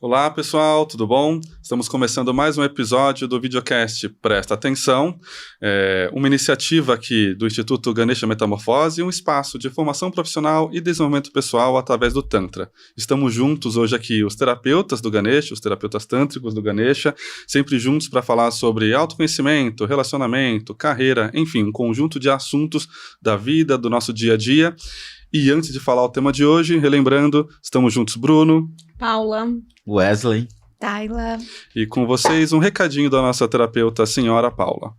Olá pessoal, tudo bom? Estamos começando mais um episódio do videocast Presta Atenção, uma iniciativa aqui do Instituto Ganesha Metamorfose, um espaço de formação profissional e desenvolvimento pessoal através do Tantra. Estamos juntos hoje aqui, os terapeutas do Ganesha, os terapeutas tântricos do Ganesha, sempre juntos para falar sobre autoconhecimento, relacionamento, carreira, enfim, um conjunto de assuntos da vida, do nosso dia a dia. E antes de falar o tema de hoje, relembrando, estamos juntos, Bruno, Paula, Wesley, Tayla. E com vocês um recadinho da nossa terapeuta, a senhora Paula.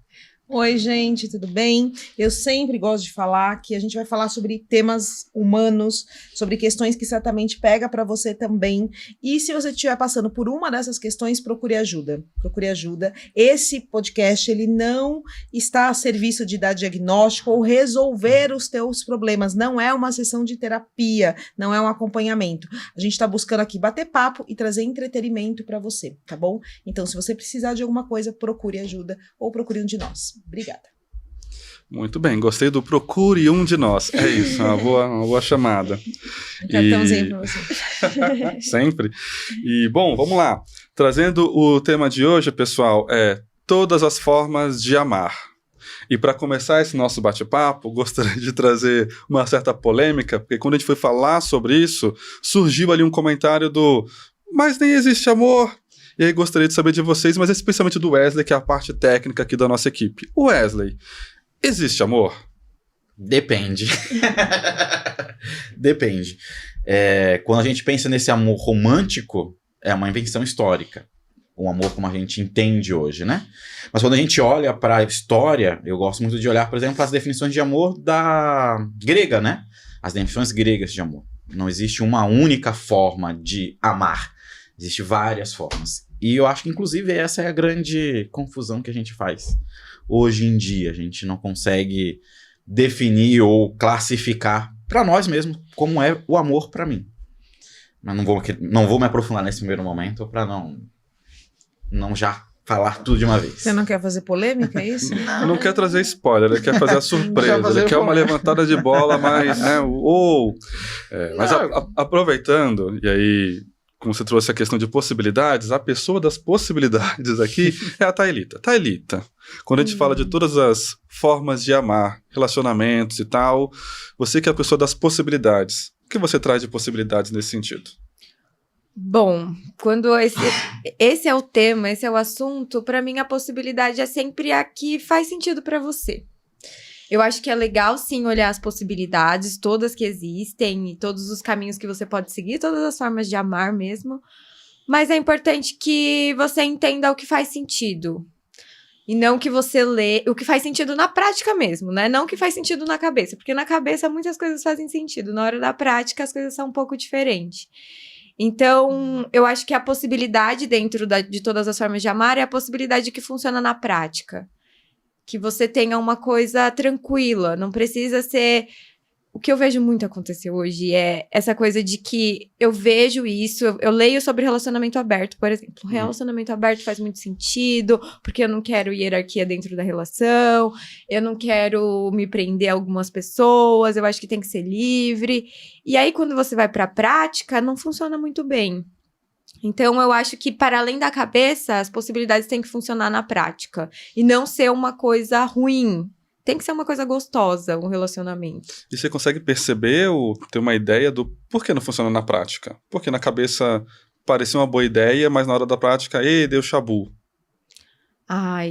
Oi, gente, tudo bem? Eu sempre gosto de falar que a gente vai falar sobre temas humanos, sobre questões que certamente pega para você também. E se você estiver passando por uma dessas questões, procure ajuda. Procure ajuda. Esse podcast, ele não está a serviço de dar diagnóstico ou resolver os teus problemas. Não é uma sessão de terapia, não é um acompanhamento. A gente está buscando aqui bater papo e trazer entretenimento para você, tá bom? Então, se você precisar de alguma coisa, procure ajuda ou procure um de nós. Obrigada. Muito bem, gostei do procure um de nós. É isso, uma boa chamada. Um cartãozinho para você. Sempre. E, bom, vamos lá. Trazendo o tema de hoje, pessoal, todas as formas de amar. E para começar esse nosso bate-papo, gostaria de trazer uma certa polêmica, porque quando a gente foi falar sobre isso, surgiu ali um comentário do "mas nem existe amor". E aí gostaria de saber de vocês, mas especialmente do Wesley, que é a parte técnica aqui da nossa equipe. Wesley, existe amor? Depende. Depende. Quando a gente pensa nesse amor romântico, é uma invenção histórica. Um amor como a gente entende hoje, né? Mas quando a gente olha para a história, eu gosto muito de olhar, por exemplo, para as definições de amor da grega, né? As definições gregas de amor. Não existe uma única forma de amar. Existem várias formas. E eu acho que, inclusive, essa é a grande confusão que a gente faz. Hoje em dia, a gente não consegue definir ou classificar para nós mesmos como é o amor para mim. Mas não vou me aprofundar nesse primeiro momento para não já falar tudo de uma vez. Você não quer fazer polêmica, é isso? Não quer trazer spoiler, ele quer fazer a surpresa, ele quer uma levantada de bola, mas... aproveitando, e aí... como você trouxe a questão de possibilidades, a pessoa das possibilidades aqui é a Taylita. Taylita, quando a gente fala de todas as formas de amar, relacionamentos e tal, você que é a pessoa das possibilidades, o que você traz de possibilidades nesse sentido? Bom, quando esse é o tema, esse é o assunto, para mim a possibilidade é sempre a que faz sentido para você. Eu acho que é legal, sim, olhar as possibilidades, todas que existem, e todos os caminhos que você pode seguir, todas as formas de amar mesmo. Mas é importante que você entenda o que faz sentido. E não que você lê... o que faz sentido na prática mesmo, né? Não o que faz sentido na cabeça. Porque na cabeça muitas coisas fazem sentido. Na hora da prática as coisas são um pouco diferentes. Então, eu acho que a possibilidade dentro de todas as formas de amar é a possibilidade que funciona na prática. Que você tenha uma coisa tranquila, não precisa ser... O que eu vejo muito acontecer hoje é essa coisa de que eu vejo isso, eu leio sobre relacionamento aberto, por exemplo. Relacionamento aberto faz muito sentido, porque eu não quero hierarquia dentro da relação, eu não quero me prender a algumas pessoas, eu acho que tem que ser livre. E aí, quando você vai para a prática, não funciona muito bem. Então, eu acho que, para além da cabeça, as possibilidades têm que funcionar na prática. E não ser uma coisa ruim. Tem que ser uma coisa gostosa, um relacionamento. E você consegue perceber ou ter uma ideia do porquê não funciona na prática? Porque na cabeça parecia uma boa ideia, mas na hora da prática, deu chabu.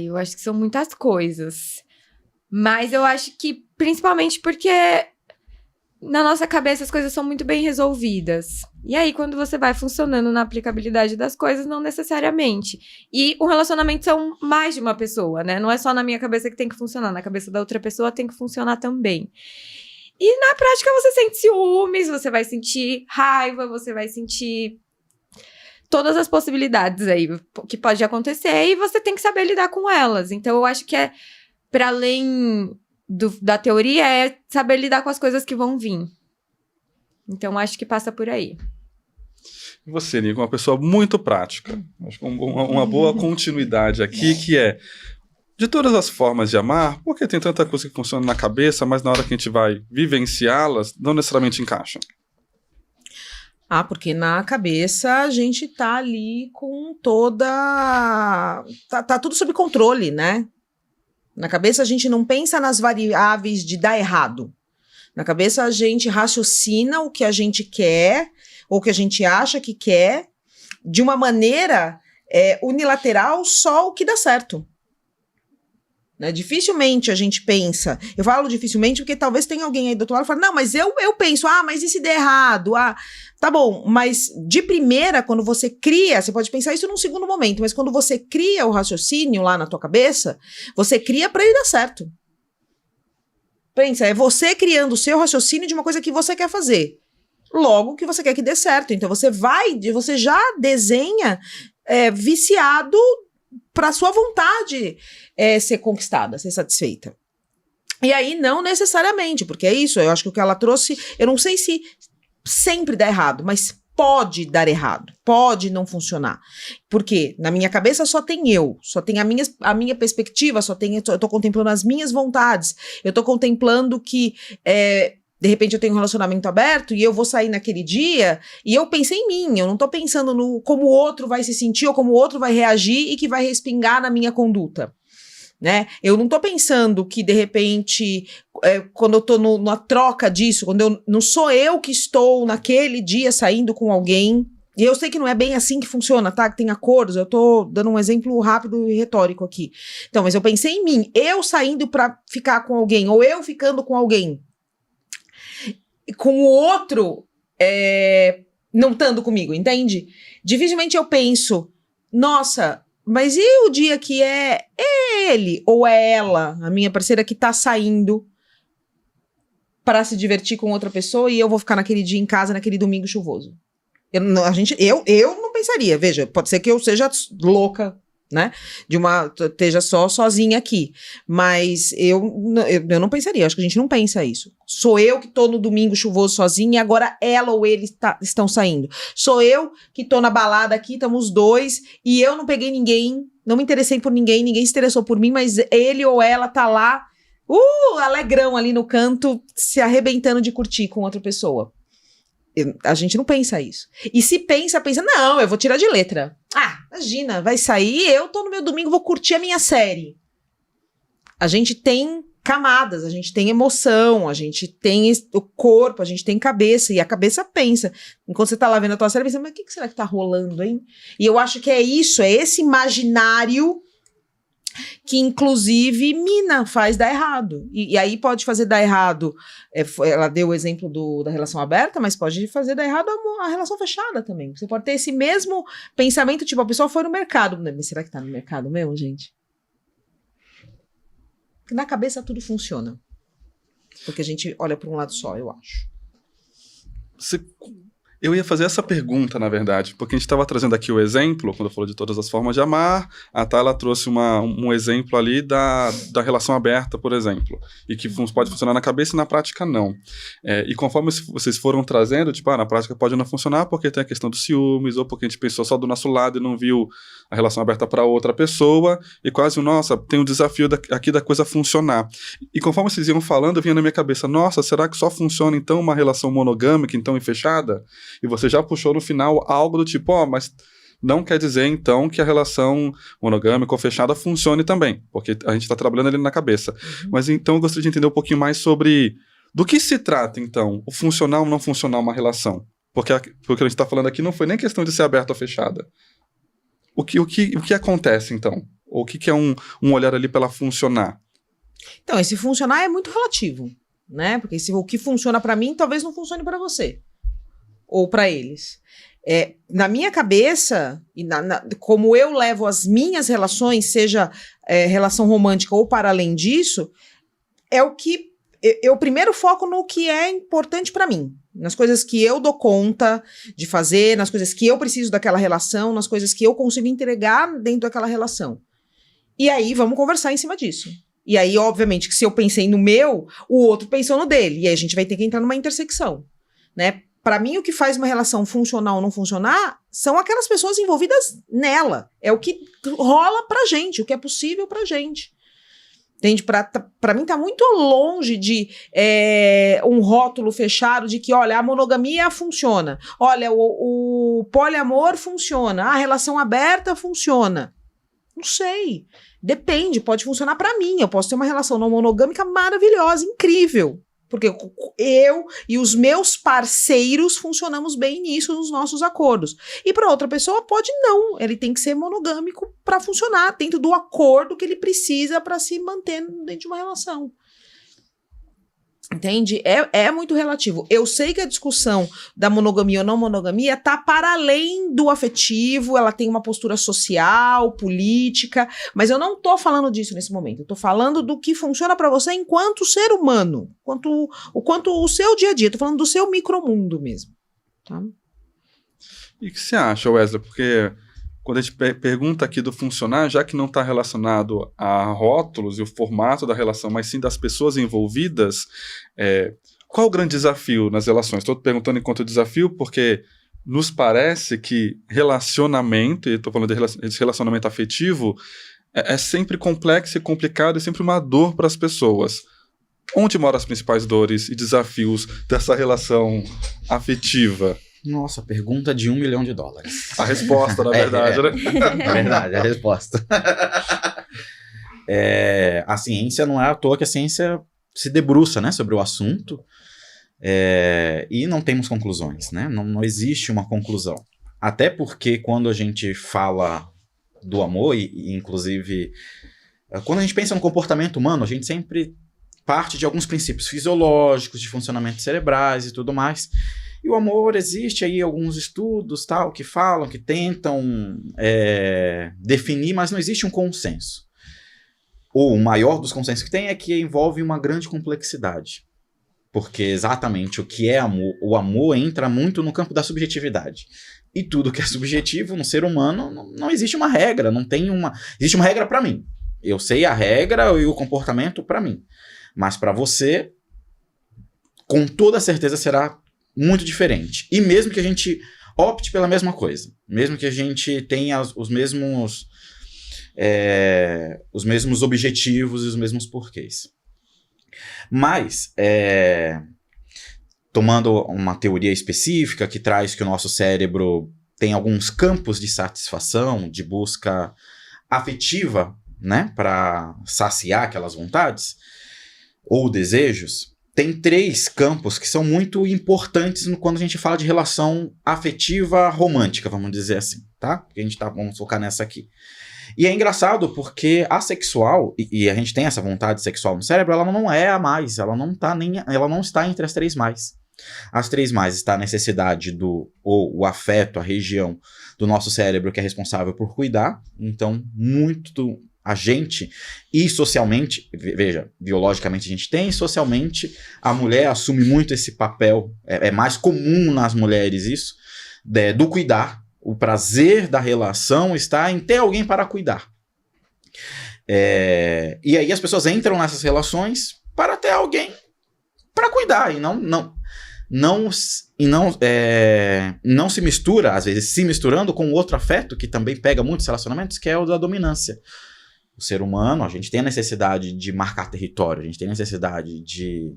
Eu acho que são muitas coisas. Mas eu acho que, principalmente porque... na nossa cabeça as coisas são muito bem resolvidas. E aí, quando você vai funcionando na aplicabilidade das coisas, não necessariamente. E o relacionamento são mais de uma pessoa, né? Não é só na minha cabeça que tem que funcionar. Na cabeça da outra pessoa tem que funcionar também. E na prática você sente ciúmes, você vai sentir raiva, você vai sentir todas as possibilidades aí que pode acontecer. E você tem que saber lidar com elas. Então, eu acho que para além... da teoria é saber lidar com as coisas que vão vir. Então, acho que passa por aí. E você, Nico, uma pessoa muito prática. Acho que uma boa continuidade aqui, que é de todas as formas de amar, porque tem tanta coisa que funciona na cabeça, mas na hora que a gente vai vivenciá-las, não necessariamente encaixa. Porque na cabeça a gente tá ali com toda... Tá tudo sob controle, né? Na cabeça a gente não pensa nas variáveis de dar errado. Na cabeça a gente raciocina o que a gente quer, ou o que a gente acha que quer, de uma maneira unilateral, só o que dá certo. Né? Dificilmente a gente pensa, eu falo dificilmente porque talvez tenha alguém aí do outro lado que fala, não, mas eu penso, mas e se der errado? Tá bom, mas de primeira, quando você cria, você pode pensar isso num segundo momento, mas quando você cria o raciocínio lá na tua cabeça, você cria para ele dar certo. Pensa, é você criando o seu raciocínio de uma coisa que você quer fazer. Logo que você quer que dê certo. Então você já desenha viciado para sua vontade ser conquistada, ser satisfeita. E aí não necessariamente, porque é isso, eu acho que o que ela trouxe, eu não sei se sempre dá errado, mas pode dar errado, pode não funcionar. Porque na minha cabeça só tem a minha perspectiva, eu tô contemplando as minhas vontades, eu tô contemplando que de repente eu tenho um relacionamento aberto e eu vou sair naquele dia e eu pensei em mim, eu não tô pensando no como o outro vai se sentir ou como o outro vai reagir e que vai respingar na minha conduta. Né? Eu não tô pensando que, de repente, quando eu tô na troca disso, não sou eu que estou naquele dia saindo com alguém, e eu sei que não é bem assim que funciona, tá? Que tem acordos, eu tô dando um exemplo rápido e retórico aqui. Então, mas eu pensei em mim, eu saindo pra ficar com alguém, ou eu ficando com alguém, com o outro não estando comigo, entende? Dificilmente eu penso, nossa... Mas e o dia que é ele ou é ela, a minha parceira, que tá saindo para se divertir com outra pessoa e eu vou ficar naquele dia em casa, naquele domingo chuvoso? Eu não pensaria, veja, pode ser que eu seja louca, né? Esteja sozinha aqui. Mas eu não pensaria, acho que a gente não pensa isso. Sou eu que tô no domingo chuvoso sozinha e agora ela ou ele estão saindo. Sou eu que tô na balada aqui, estamos os dois, e eu não peguei ninguém, não me interessei por ninguém, ninguém se interessou por mim, mas ele ou ela tá lá, alegrão ali no canto, se arrebentando de curtir com outra pessoa. A gente não pensa isso. E se pensa, não, eu vou tirar de letra. Imagina, vai sair, eu tô no meu domingo, vou curtir a minha série. A gente tem camadas, a gente tem emoção, a gente tem o corpo, a gente tem cabeça, e a cabeça pensa. Enquanto você tá lá vendo a tua série, pensa, mas o que será que tá rolando, hein? E eu acho que é isso, é esse imaginário que, inclusive, faz dar errado. E aí pode fazer dar errado, ela deu o exemplo da relação aberta, mas pode fazer dar errado a relação fechada também. Você pode ter esse mesmo pensamento, tipo, a pessoa foi no mercado. Mas será que tá no mercado mesmo, gente? Na cabeça tudo funciona. Porque a gente olha para um lado só, eu acho. Eu ia fazer essa pergunta, na verdade, porque a gente estava trazendo aqui o exemplo, quando eu falou de todas as formas de amar, a Tayla trouxe um exemplo ali da relação aberta, por exemplo, e que pode funcionar na cabeça e na prática não. E conforme vocês foram trazendo, tipo, na prática pode não funcionar porque tem a questão dos ciúmes, ou porque a gente pensou só do nosso lado e não viu a relação aberta para outra pessoa, e quase, nossa, tem um desafio aqui da coisa funcionar. E conforme vocês iam falando, vinha na minha cabeça, nossa, será que só funciona então uma relação monogâmica, então, e fechada? E você já puxou no final algo do tipo, mas não quer dizer, então, que a relação monogâmica ou fechada funcione também, porque a gente está trabalhando ali na cabeça. Uhum. Mas então eu gostaria de entender um pouquinho mais sobre do que se trata, então, o funcionar ou não funcionar uma relação. Porque a gente está falando aqui não foi nem questão de ser aberta ou fechada. O que acontece, então? O que é um olhar ali para ela funcionar? Então, esse funcionar é muito relativo, né? Porque o que funciona para mim, talvez não funcione para você. Ou para eles. Na minha cabeça, e como eu levo as minhas relações, seja relação romântica ou para além disso, é o que eu primeiro foco no que é importante para mim, nas coisas que eu dou conta de fazer, nas coisas que eu preciso daquela relação, nas coisas que eu consigo entregar dentro daquela relação. E aí vamos conversar em cima disso. E aí, obviamente, que se eu pensei no meu, o outro pensou no dele. E aí a gente vai ter que entrar numa intersecção, né? Para mim, o que faz uma relação funcionar ou não funcionar são aquelas pessoas envolvidas nela. É o que rola pra gente, o que é possível pra gente. Entende? Pra mim tá muito longe de um rótulo fechado de que, olha, a monogamia funciona. Olha, o poliamor funciona. A relação aberta funciona. Não sei. Depende, pode funcionar pra mim. Eu posso ter uma relação não monogâmica maravilhosa, incrível. Porque eu e os meus parceiros funcionamos bem nisso nos nossos acordos. E para outra pessoa pode não. Ele tem que ser monogâmico para funcionar dentro do acordo que ele precisa para se manter dentro de uma relação. Entende? É muito relativo. Eu sei que a discussão da monogamia ou não monogamia tá para além do afetivo, ela tem uma postura social, política, mas eu não tô falando disso nesse momento. Eu tô falando do que funciona para você enquanto ser humano, quanto o seu dia a dia. Tô falando do seu micromundo mesmo. Tá? E o que você acha, Wesley? Porque quando a gente pergunta aqui do funcionar, já que não está relacionado a rótulos e o formato da relação, mas sim das pessoas envolvidas, qual o grande desafio nas relações? Estou perguntando enquanto desafio porque nos parece que relacionamento, e estou falando de relacionamento afetivo, é sempre complexo e complicado e sempre uma dor para as pessoas. Onde moram as principais dores e desafios dessa relação afetiva? Nossa, pergunta de $1 milhão. A resposta, na verdade, né? É verdade, a resposta. A ciência não é à toa que a ciência se debruça, né, sobre o assunto e não temos conclusões, né? Não existe uma conclusão. Até porque quando a gente fala do amor, e inclusive quando a gente pensa no comportamento humano, a gente sempre parte de alguns princípios fisiológicos, de funcionamento cerebrais e tudo mais. E o amor, existe aí alguns estudos tal, que falam, que tentam definir, mas não existe um consenso. Ou o maior dos consensos que tem é que envolve uma grande complexidade. Porque exatamente o que é amor, o amor entra muito no campo da subjetividade. E tudo que é subjetivo no ser humano, não existe uma regra, existe uma regra para mim. Eu sei a regra e o comportamento para mim. Mas para você, com toda certeza será muito diferente. E mesmo que a gente opte pela mesma coisa, mesmo que a gente tenha os mesmos objetivos e os mesmos porquês. Mas, tomando uma teoria específica que traz que o nosso cérebro tem alguns campos de satisfação, de busca afetiva, né, para saciar aquelas vontades ou desejos, tem 3 campos que são muito importantes quando a gente fala de relação afetiva romântica, vamos dizer assim, tá? Vamos focar nessa aqui. E é engraçado porque a sexual, e a gente tem essa vontade sexual no cérebro, ela não é a mais, ela não está entre as 3 mais. As 3 mais está a necessidade ou o afeto, a região do nosso cérebro que é responsável por cuidar, então muito a gente, e socialmente, veja, biologicamente a gente tem, socialmente a mulher assume muito esse papel, é mais comum nas mulheres isso, do cuidar. O prazer da relação está em ter alguém para cuidar. E aí as pessoas entram nessas relações para ter alguém para cuidar, e não se mistura, às vezes se misturando com outro afeto, que também pega muitos relacionamentos, que é o da dominância. O ser humano, a gente tem a necessidade de marcar território, a gente tem a necessidade de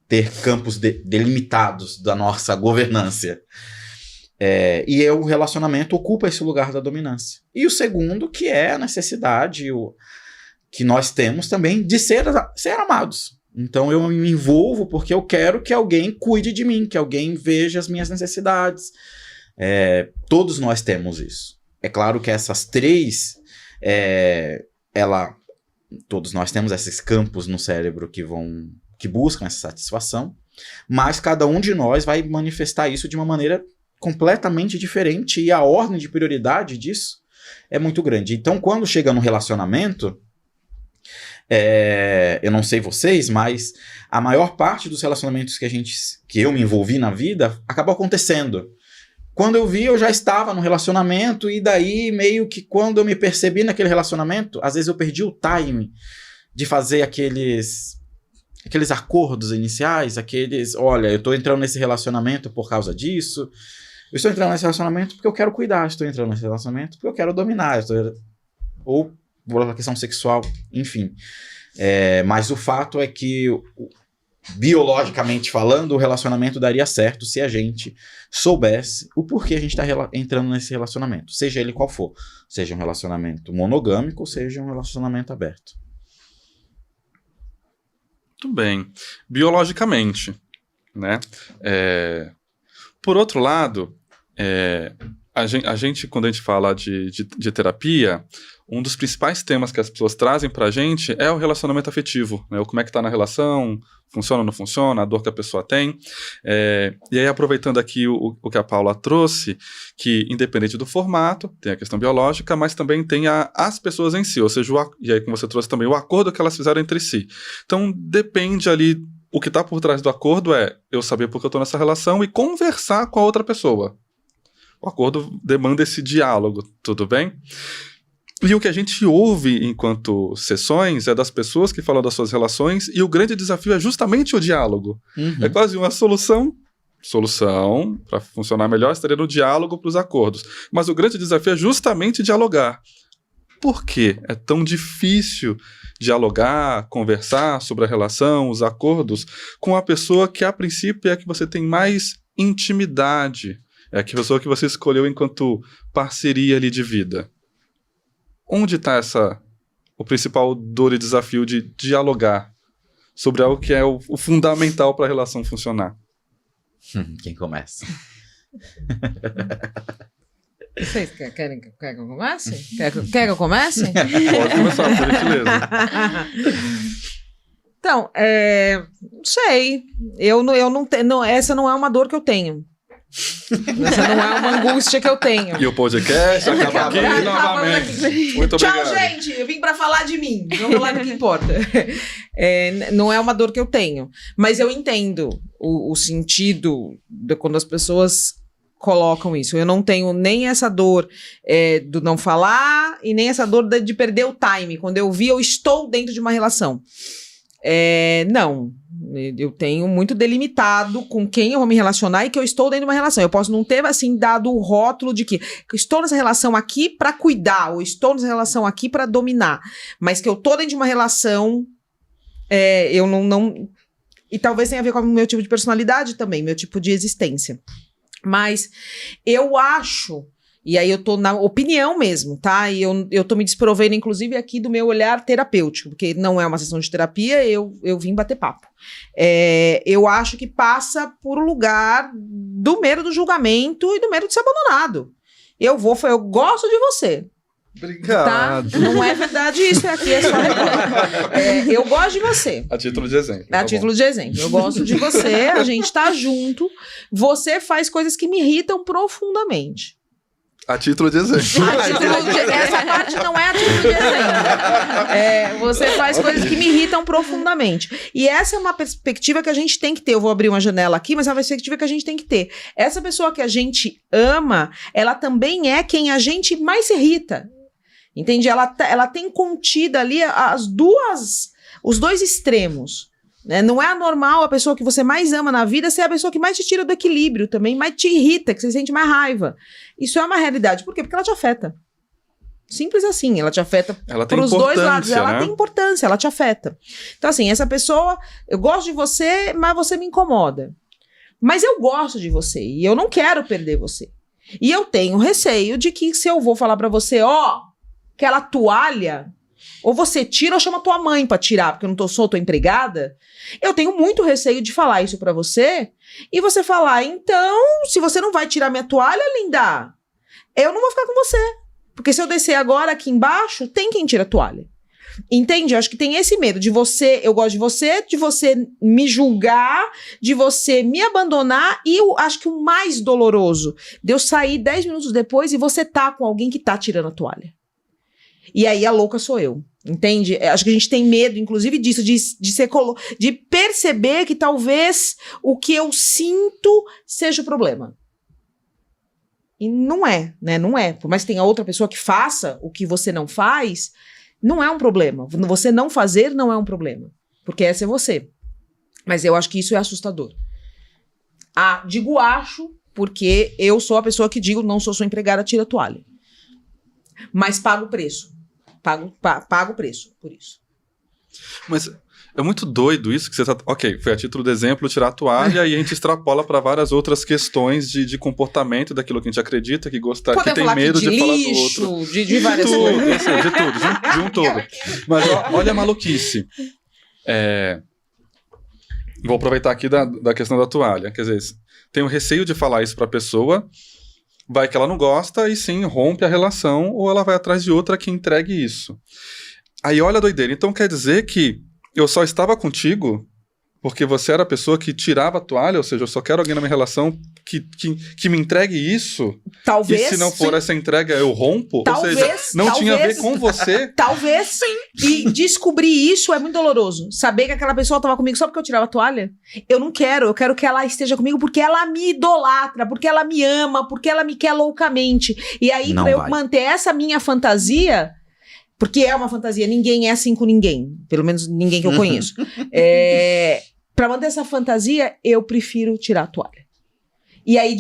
ter campos delimitados da nossa governância. E o relacionamento ocupa esse lugar da dominância. E o segundo, que é a necessidade que nós temos também de ser amados. Então eu me envolvo porque eu quero que alguém cuide de mim, que alguém veja as minhas necessidades. Todos nós temos isso. É claro que essas 3... todos nós temos esses campos no cérebro que buscam essa satisfação, mas cada um de nós vai manifestar isso de uma maneira completamente diferente, e a ordem de prioridade disso é muito grande. Então, quando chega no relacionamento, eu não sei vocês, mas a maior parte dos relacionamentos que eu me envolvi na vida acabou acontecendo. Quando eu vi, eu já estava no relacionamento, e daí meio que quando eu me percebi naquele relacionamento, às vezes eu perdi o time de fazer aqueles acordos iniciais, olha, eu estou entrando nesse relacionamento por causa disso, eu estou entrando nesse relacionamento porque eu quero cuidar, estou entrando nesse relacionamento porque eu quero dominar, ou pela questão sexual, enfim. Mas o fato é que, biologicamente falando, o relacionamento daria certo se a gente soubesse o porquê a gente está entrando nesse relacionamento, seja ele qual for. Seja um relacionamento monogâmico, seja um relacionamento aberto. Muito bem. Biologicamente, né? Por outro lado, a gente, quando a gente fala de terapia, um dos principais temas que as pessoas trazem pra gente é o relacionamento afetivo, né? Como é que tá na relação, funciona ou não funciona, a dor que a pessoa tem. E aí, aproveitando aqui o que a Paula trouxe, que independente do formato, tem a questão biológica, mas também tem as pessoas em si, ou seja, e aí como você trouxe também, o acordo que elas fizeram entre si. Então, depende ali, o que tá por trás do acordo é eu saber por que eu tô nessa relação e conversar com a outra pessoa. O acordo demanda esse diálogo, tudo bem? E o que a gente ouve enquanto sessões é das pessoas que falam das suas relações, e o grande desafio é justamente o diálogo. É quase uma solução, para funcionar melhor, estaria no diálogo para os acordos. Mas o grande desafio é justamente dialogar. Por que é tão difícil dialogar, conversar sobre a relação, os acordos, com a pessoa que a princípio é a que você tem mais intimidade, é a pessoa que você escolheu enquanto parceria ali de vida? Onde está o principal dor e desafio de dialogar sobre algo que é o fundamental para a relação funcionar? Quem começa? Vocês querem que eu comece? Quer que eu comece? Pode começar, por gentileza. Então, não sei. Eu não tenho. Essa não é uma dor que eu tenho. Essa não é uma angústia que eu tenho. E o podcast acaba aqui novamente. Muito obrigado. Tchau, gente. Eu vim pra falar de mim. Vamos lá no que importa. Não é uma dor que eu tenho. Mas eu entendo o sentido de quando as pessoas colocam isso. Eu não tenho nem essa dor do não falar e nem essa dor de perder o time. Quando eu vi, eu estou dentro de uma relação. Não. Eu tenho muito delimitado com quem eu vou me relacionar e que eu estou dentro de uma relação. Eu posso não ter, assim, dado o rótulo de que eu estou nessa relação aqui para cuidar, ou estou nessa relação aqui para dominar. Mas que eu tô dentro de uma relação, eu não... E talvez tenha a ver com o meu tipo de personalidade também, meu tipo de existência. Mas eu acho... E aí eu tô na opinião mesmo, tá? E eu tô me desprovendo, inclusive, aqui do meu olhar terapêutico, porque não é uma sessão de terapia, eu vim bater papo. Eu acho que passa por um lugar do medo do julgamento e do medo de ser abandonado. Eu gosto de você. Obrigado. Tá? Não é verdade isso, aqui é só eu gosto de você. A título de exemplo. A título de exemplo. Eu gosto de você, a gente tá junto, você faz coisas que me irritam profundamente. A título de exemplo. Essa parte não é a título de exemplo. Você faz coisas que me irritam profundamente. E essa é uma perspectiva que a gente tem que ter. Eu vou abrir uma janela aqui, mas é uma perspectiva que a gente tem que ter. Essa pessoa que a gente ama, ela também é quem a gente mais se irrita. Entende? Ela tem contida ali os dois extremos. Não é anormal a pessoa que você mais ama na vida ser a pessoa que mais te tira do equilíbrio também, mais te irrita, que você sente mais raiva. Isso é uma realidade. Por quê? Porque ela te afeta. Simples assim, ela te afeta por os dois lados. Ela tem importância, ela te afeta. Então assim, essa pessoa, eu gosto de você, mas você me incomoda. Mas eu gosto de você e eu não quero perder você. E eu tenho receio de que se eu vou falar pra você, aquela toalha... Ou você tira ou chama tua mãe pra tirar, porque eu não sou tua empregada. Eu tenho muito receio de falar isso pra você. E você falar, então, se você não vai tirar minha toalha, linda, eu não vou ficar com você. Porque se eu descer agora aqui embaixo, tem quem tira a toalha. Entende? Eu acho que tem esse medo de você, eu gosto de você me julgar, de você me abandonar. E eu acho que o mais doloroso, de eu sair 10 minutos depois e você tá com alguém que tá tirando a toalha. E aí a louca sou eu, entende? Acho que a gente tem medo, inclusive, disso, de perceber que talvez o que eu sinto seja o problema. E não é, né? Não é. Por mais que tenha outra pessoa que faça o que você não faz, não é um problema. Você não fazer não é um problema. Porque essa é você. Mas eu acho que isso é assustador. Digo acho, porque eu sou a pessoa que digo, não sou sua empregada, tira a toalha. Mas pago o preço. Pago o preço por isso. Mas é muito doido isso que você tá... Ok, foi a título de exemplo tirar a toalha e a gente extrapola para várias outras questões de comportamento, daquilo que a gente acredita, que gosta, que tem medo de falar do outro. De várias coisas. De tudo, de um todo. Mas olha a maluquice. Vou aproveitar aqui da questão da toalha. Quer dizer, tenho receio de falar isso para a pessoa, vai que ela não gosta e sim, rompe a relação, ou ela vai atrás de outra que entregue isso. Aí olha a doideira. Então quer dizer que eu só estava contigo porque você era a pessoa que tirava a toalha, ou seja, eu só quero alguém na minha relação que me entregue isso. Talvez. E se não for essa entrega, eu rompo? Talvez, ou seja, não tinha a ver com você. Talvez sim. E descobrir isso é muito doloroso. Saber que aquela pessoa estava comigo só porque eu tirava a toalha. Eu não quero. Eu quero que ela esteja comigo porque ela me idolatra, porque ela me ama, porque ela me quer loucamente. E aí, pra eu manter essa minha fantasia... Porque é uma fantasia, ninguém é assim com ninguém. Pelo menos ninguém que eu conheço. Pra manter essa fantasia, eu prefiro tirar a toalha. E aí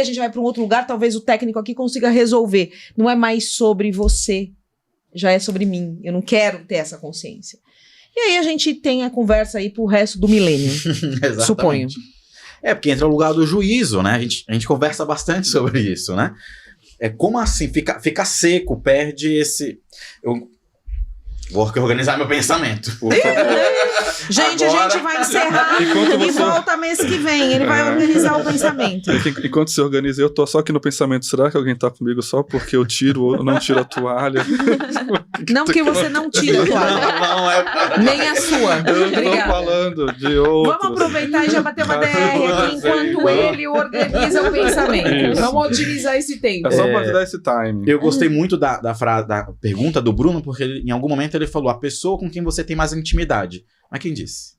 a gente vai pra um outro lugar, talvez o técnico aqui consiga resolver. Não é mais sobre você, já é sobre mim. Eu não quero ter essa consciência. E aí a gente tem a conversa aí pro resto do milênio. Suponho. Porque entra no lugar do juízo, né? A gente conversa bastante sobre isso, né? Como assim? Fica seco, perde esse... Eu vou organizar meu pensamento, por favor. Gente, agora... a gente vai encerrar e volta mês que vem. Ele vai organizar o pensamento. Enquanto você organiza, eu tô só aqui no pensamento. Será que alguém tá comigo só porque eu tiro ou não tiro a toalha? Não que você não tira a toalha. Nem a sua. Eu estou falando de outros. Vamos aproveitar e já bater uma DR aqui enquanto ele organiza o pensamento. Isso. Vamos utilizar esse tempo. É só pra dar esse time. Eu gostei muito da pergunta do Bruno, porque em algum momento ele falou a pessoa com quem você tem mais intimidade. Mas quem disse?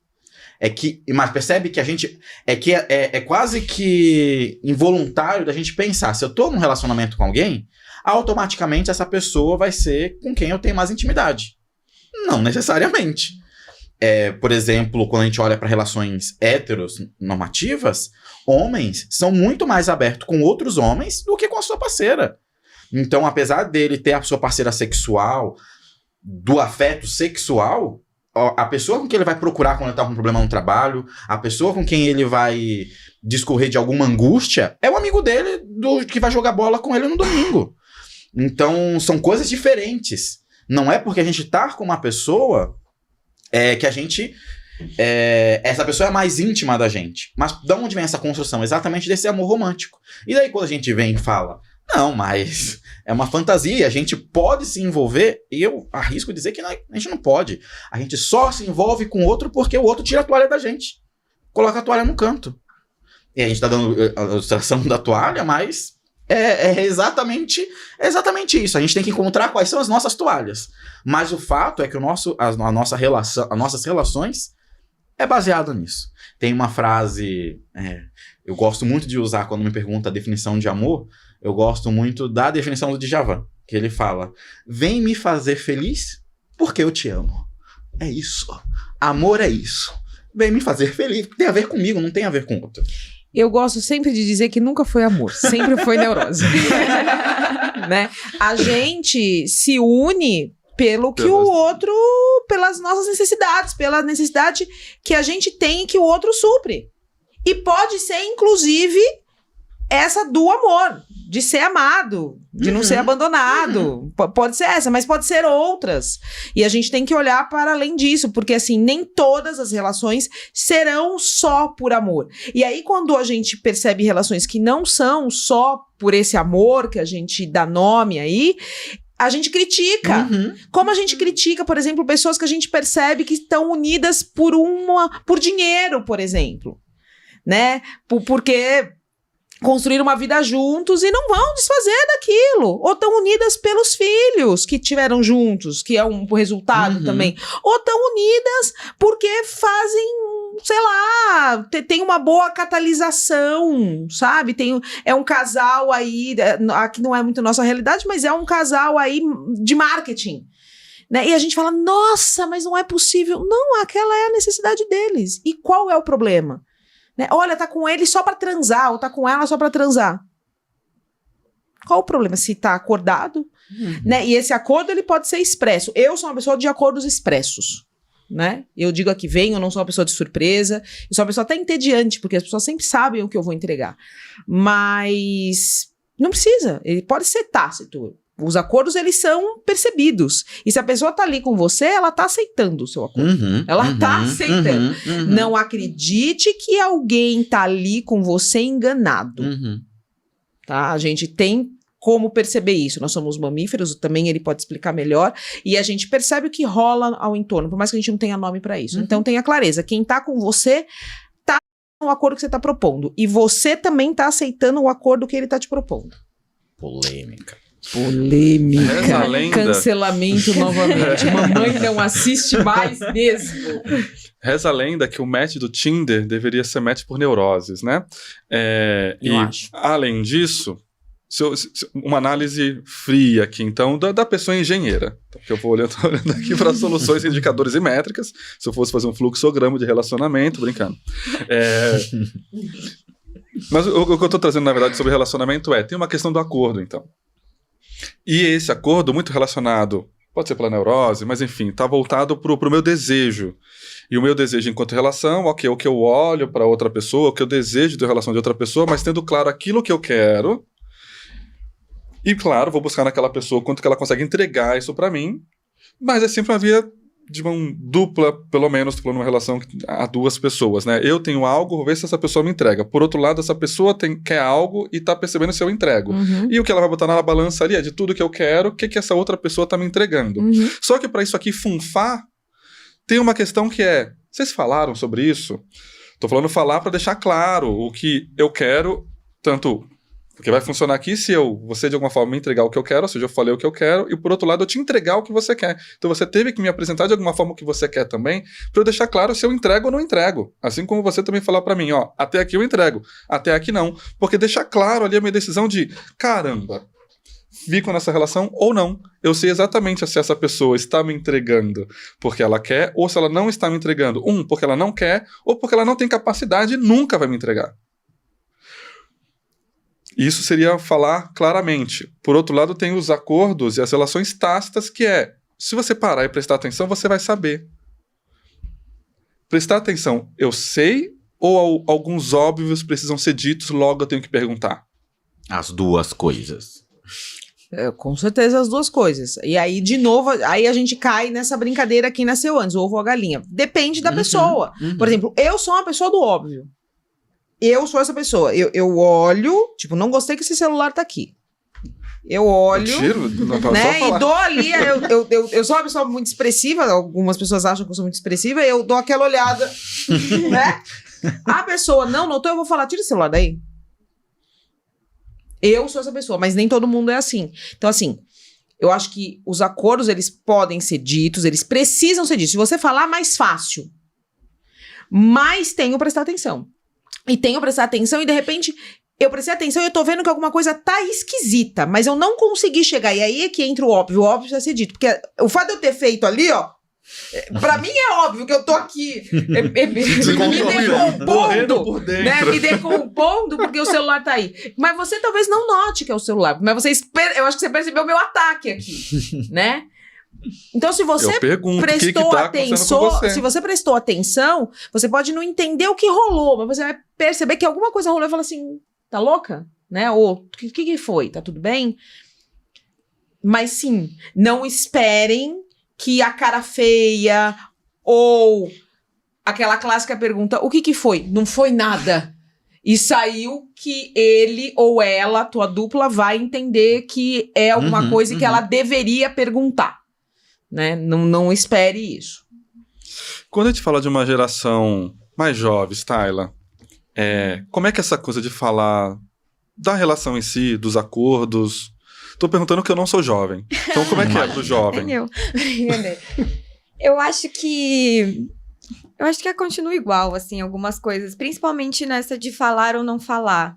Mas percebe que a gente... É quase que involuntário da gente pensar. Se eu tô num relacionamento com alguém, automaticamente essa pessoa vai ser com quem eu tenho mais intimidade. Não necessariamente. Por exemplo, quando a gente olha para relações heteronormativas, homens são muito mais abertos com outros homens do que com a sua parceira. Então, apesar dele ter a sua parceira sexual, do afeto sexual, a pessoa com quem ele vai procurar quando ele tá com um problema no trabalho, a pessoa com quem ele vai discorrer de alguma angústia, é o amigo dele que vai jogar bola com ele no domingo. Então, são coisas diferentes. Não é porque a gente tá com uma pessoa que a gente... essa pessoa é mais íntima da gente. Mas de onde vem essa construção? Exatamente desse amor romântico. E daí quando a gente vem e fala, não, mas é uma fantasia, a gente pode se envolver, e eu arrisco dizer que a gente não pode. A gente só se envolve com o outro porque o outro tira a toalha da gente. Coloca a toalha no canto. E a gente tá dando a ilustração da toalha, mas é exatamente isso. A gente tem que encontrar quais são as nossas toalhas. Mas o fato é que as nossas relações é baseado nisso. Tem uma frase, eu gosto muito de usar quando me pergunta a definição de amor, eu gosto muito da definição do Djavan, que ele fala, vem me fazer feliz porque eu te amo. É isso. Amor é isso. Vem me fazer feliz, tem a ver comigo, não tem a ver com outro. Eu gosto sempre de dizer que nunca foi amor, sempre foi neurose. Né? A gente se une pelo que o outro, pelas nossas necessidades, pela necessidade que a gente tem e que o outro supre. E pode ser, inclusive, essa do amor, de ser amado, de não ser abandonado. Pode ser essa, mas pode ser outras. E a gente tem que olhar para além disso, porque assim, nem todas as relações serão só por amor. E aí, quando a gente percebe relações que não são só por esse amor que a gente dá nome aí, a gente critica. Como a gente critica, por exemplo, pessoas que a gente percebe que estão unidas por dinheiro, por exemplo. Né? Porque construir uma vida juntos e não vão desfazer daquilo. Ou estão unidas pelos filhos que tiveram juntos, que é um resultado também. Ou estão unidas porque fazem, sei lá, tem uma boa catalisação, sabe? É um casal aí, aqui não é muito nossa realidade, mas é um casal aí de marketing. Né? E a gente fala, nossa, mas não é possível. Não, aquela é a necessidade deles. E qual é o problema? Né? Olha, tá com ele só pra transar, ou tá com ela só pra transar. Qual o problema? Se tá acordado, né? E esse acordo, ele pode ser expresso. Eu sou uma pessoa de acordos expressos, né? Eu digo aqui, venho, eu não sou uma pessoa de surpresa, eu sou uma pessoa até entediante, porque as pessoas sempre sabem o que eu vou entregar. Mas não precisa, ele pode ser tácito. Os acordos, eles são percebidos. E se a pessoa tá ali com você, ela tá aceitando o seu acordo. Ela tá aceitando. Não acredite que alguém tá ali com você enganado. Tá? A gente tem como perceber isso. Nós somos mamíferos, também ele pode explicar melhor. E a gente percebe o que rola ao entorno, por mais que a gente não tenha nome pra isso. Então tenha clareza. Quem tá com você tá no acordo que você tá propondo. E você também tá aceitando o acordo que ele tá te propondo. Polêmica. Reza a lenda. Cancelamento novamente. Mamãe não assiste mais mesmo. Reza a lenda que o match do Tinder deveria ser match por neuroses, né? Eu acho. Além disso, uma análise fria aqui, então, da pessoa engenheira. Porque eu vou olhando aqui para soluções, indicadores e métricas. Se eu fosse fazer um fluxograma de relacionamento, brincando. Mas o que eu estou trazendo, na verdade, sobre relacionamento tem uma questão do acordo, então. E esse acordo, muito relacionado, pode ser pela neurose, mas enfim, está voltado para o meu desejo. E o meu desejo enquanto relação, ok, o que eu olho para outra pessoa, o que eu desejo da relação de outra pessoa, mas tendo claro aquilo que eu quero. E claro, vou buscar naquela pessoa quanto que ela consegue entregar isso para mim, mas é sempre uma via de mão dupla, pelo menos, falando uma relação a duas pessoas, né? Eu tenho algo, vou ver se essa pessoa me entrega. Por outro lado, essa pessoa quer algo e tá percebendo se eu entrego. E o que ela vai botar na balança ali é de tudo que eu quero, o que essa outra pessoa tá me entregando. Só que para isso aqui funfar, tem uma questão que vocês falaram sobre isso? Tô falando falar para deixar claro o que eu quero, tanto... Porque vai funcionar aqui se você de alguma forma me entregar o que eu quero, ou seja, eu falei o que eu quero, e por outro lado eu te entregar o que você quer. Então você teve que me apresentar de alguma forma o que você quer também, para eu deixar claro se eu entrego ou não entrego. Assim como você também falar para mim, até aqui eu entrego, até aqui não. Porque deixar claro ali a minha decisão de, caramba, fico nessa relação ou não. Eu sei exatamente se essa pessoa está me entregando porque ela quer, ou se ela não está me entregando, porque ela não quer, ou porque ela não tem capacidade e nunca vai me entregar. Isso seria falar claramente. Por outro lado, tem os acordos e as relações tácitas, que se você parar e prestar atenção, você vai saber. Prestar atenção, eu sei, ou alguns óbvios precisam ser ditos, logo eu tenho que perguntar? As duas coisas. Com certeza as duas coisas. E aí, de novo, aí a gente cai nessa brincadeira, quem nasceu antes, o ovo ou a galinha. Depende da pessoa. Por exemplo, eu sou uma pessoa do óbvio. Eu sou essa pessoa. Eu olho, tipo, não gostei que esse celular tá aqui. Eu olho, né, e dou ali, eu sou uma pessoa muito expressiva, algumas pessoas acham que eu sou muito expressiva, eu dou aquela olhada, né? A pessoa não notou, eu vou falar, tira o celular daí. Eu sou essa pessoa, mas nem todo mundo é assim. Então, assim, eu acho que os acordos, eles podem ser ditos, eles precisam ser ditos. Se você falar, mais fácil. Mas tenho que prestar atenção. E tenho que prestar atenção e, de repente, eu prestei atenção e eu tô vendo que alguma coisa tá esquisita, mas eu não consegui chegar. E aí é que entra o óbvio precisa ser dito. Porque o fato de eu ter feito ali, pra mim é óbvio que eu tô aqui me decompondo, por dentro. né? Me decompondo porque o celular tá aí. Mas você talvez não note que é o celular. Mas eu acho que você percebeu o meu ataque aqui, né? Então, se você prestou atenção, se você prestou atenção, você pode não entender o que rolou, mas você vai perceber que alguma coisa rolou e fala assim, tá louca? Né? Ou, o que foi? Tá tudo bem? Mas sim, não esperem que a cara feia ou aquela clássica pergunta, o que foi? Não foi nada. E saiu que ele ou ela, tua dupla, vai entender que é alguma coisa que ela deveria perguntar. Né? Não espere isso. Quando a gente fala de uma geração mais jovem, Tayla, como é que essa coisa de falar da relação em si, dos acordos... Tô perguntando que eu não sou jovem. Então, como é que é pro jovem? Eu acho que continua igual, assim, algumas coisas. Principalmente nessa de falar ou não falar.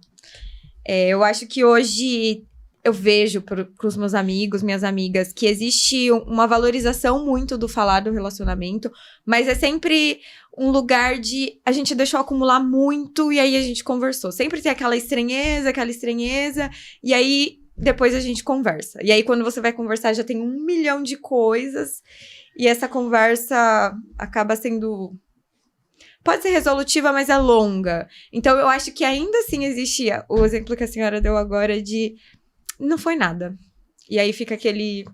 Eu acho que hoje... Eu vejo pros meus amigos, minhas amigas, que existe uma valorização muito do falar do relacionamento, mas é sempre um lugar de a gente deixou acumular muito e aí a gente conversou. Sempre tem aquela estranheza, e aí depois a gente conversa. E aí, quando você vai conversar, já tem 1 milhão de coisas. E essa conversa acaba sendo... Pode ser resolutiva, mas é longa. Então, eu acho que ainda assim existia o exemplo que a senhora deu agora de... Não foi nada. E aí fica aquele...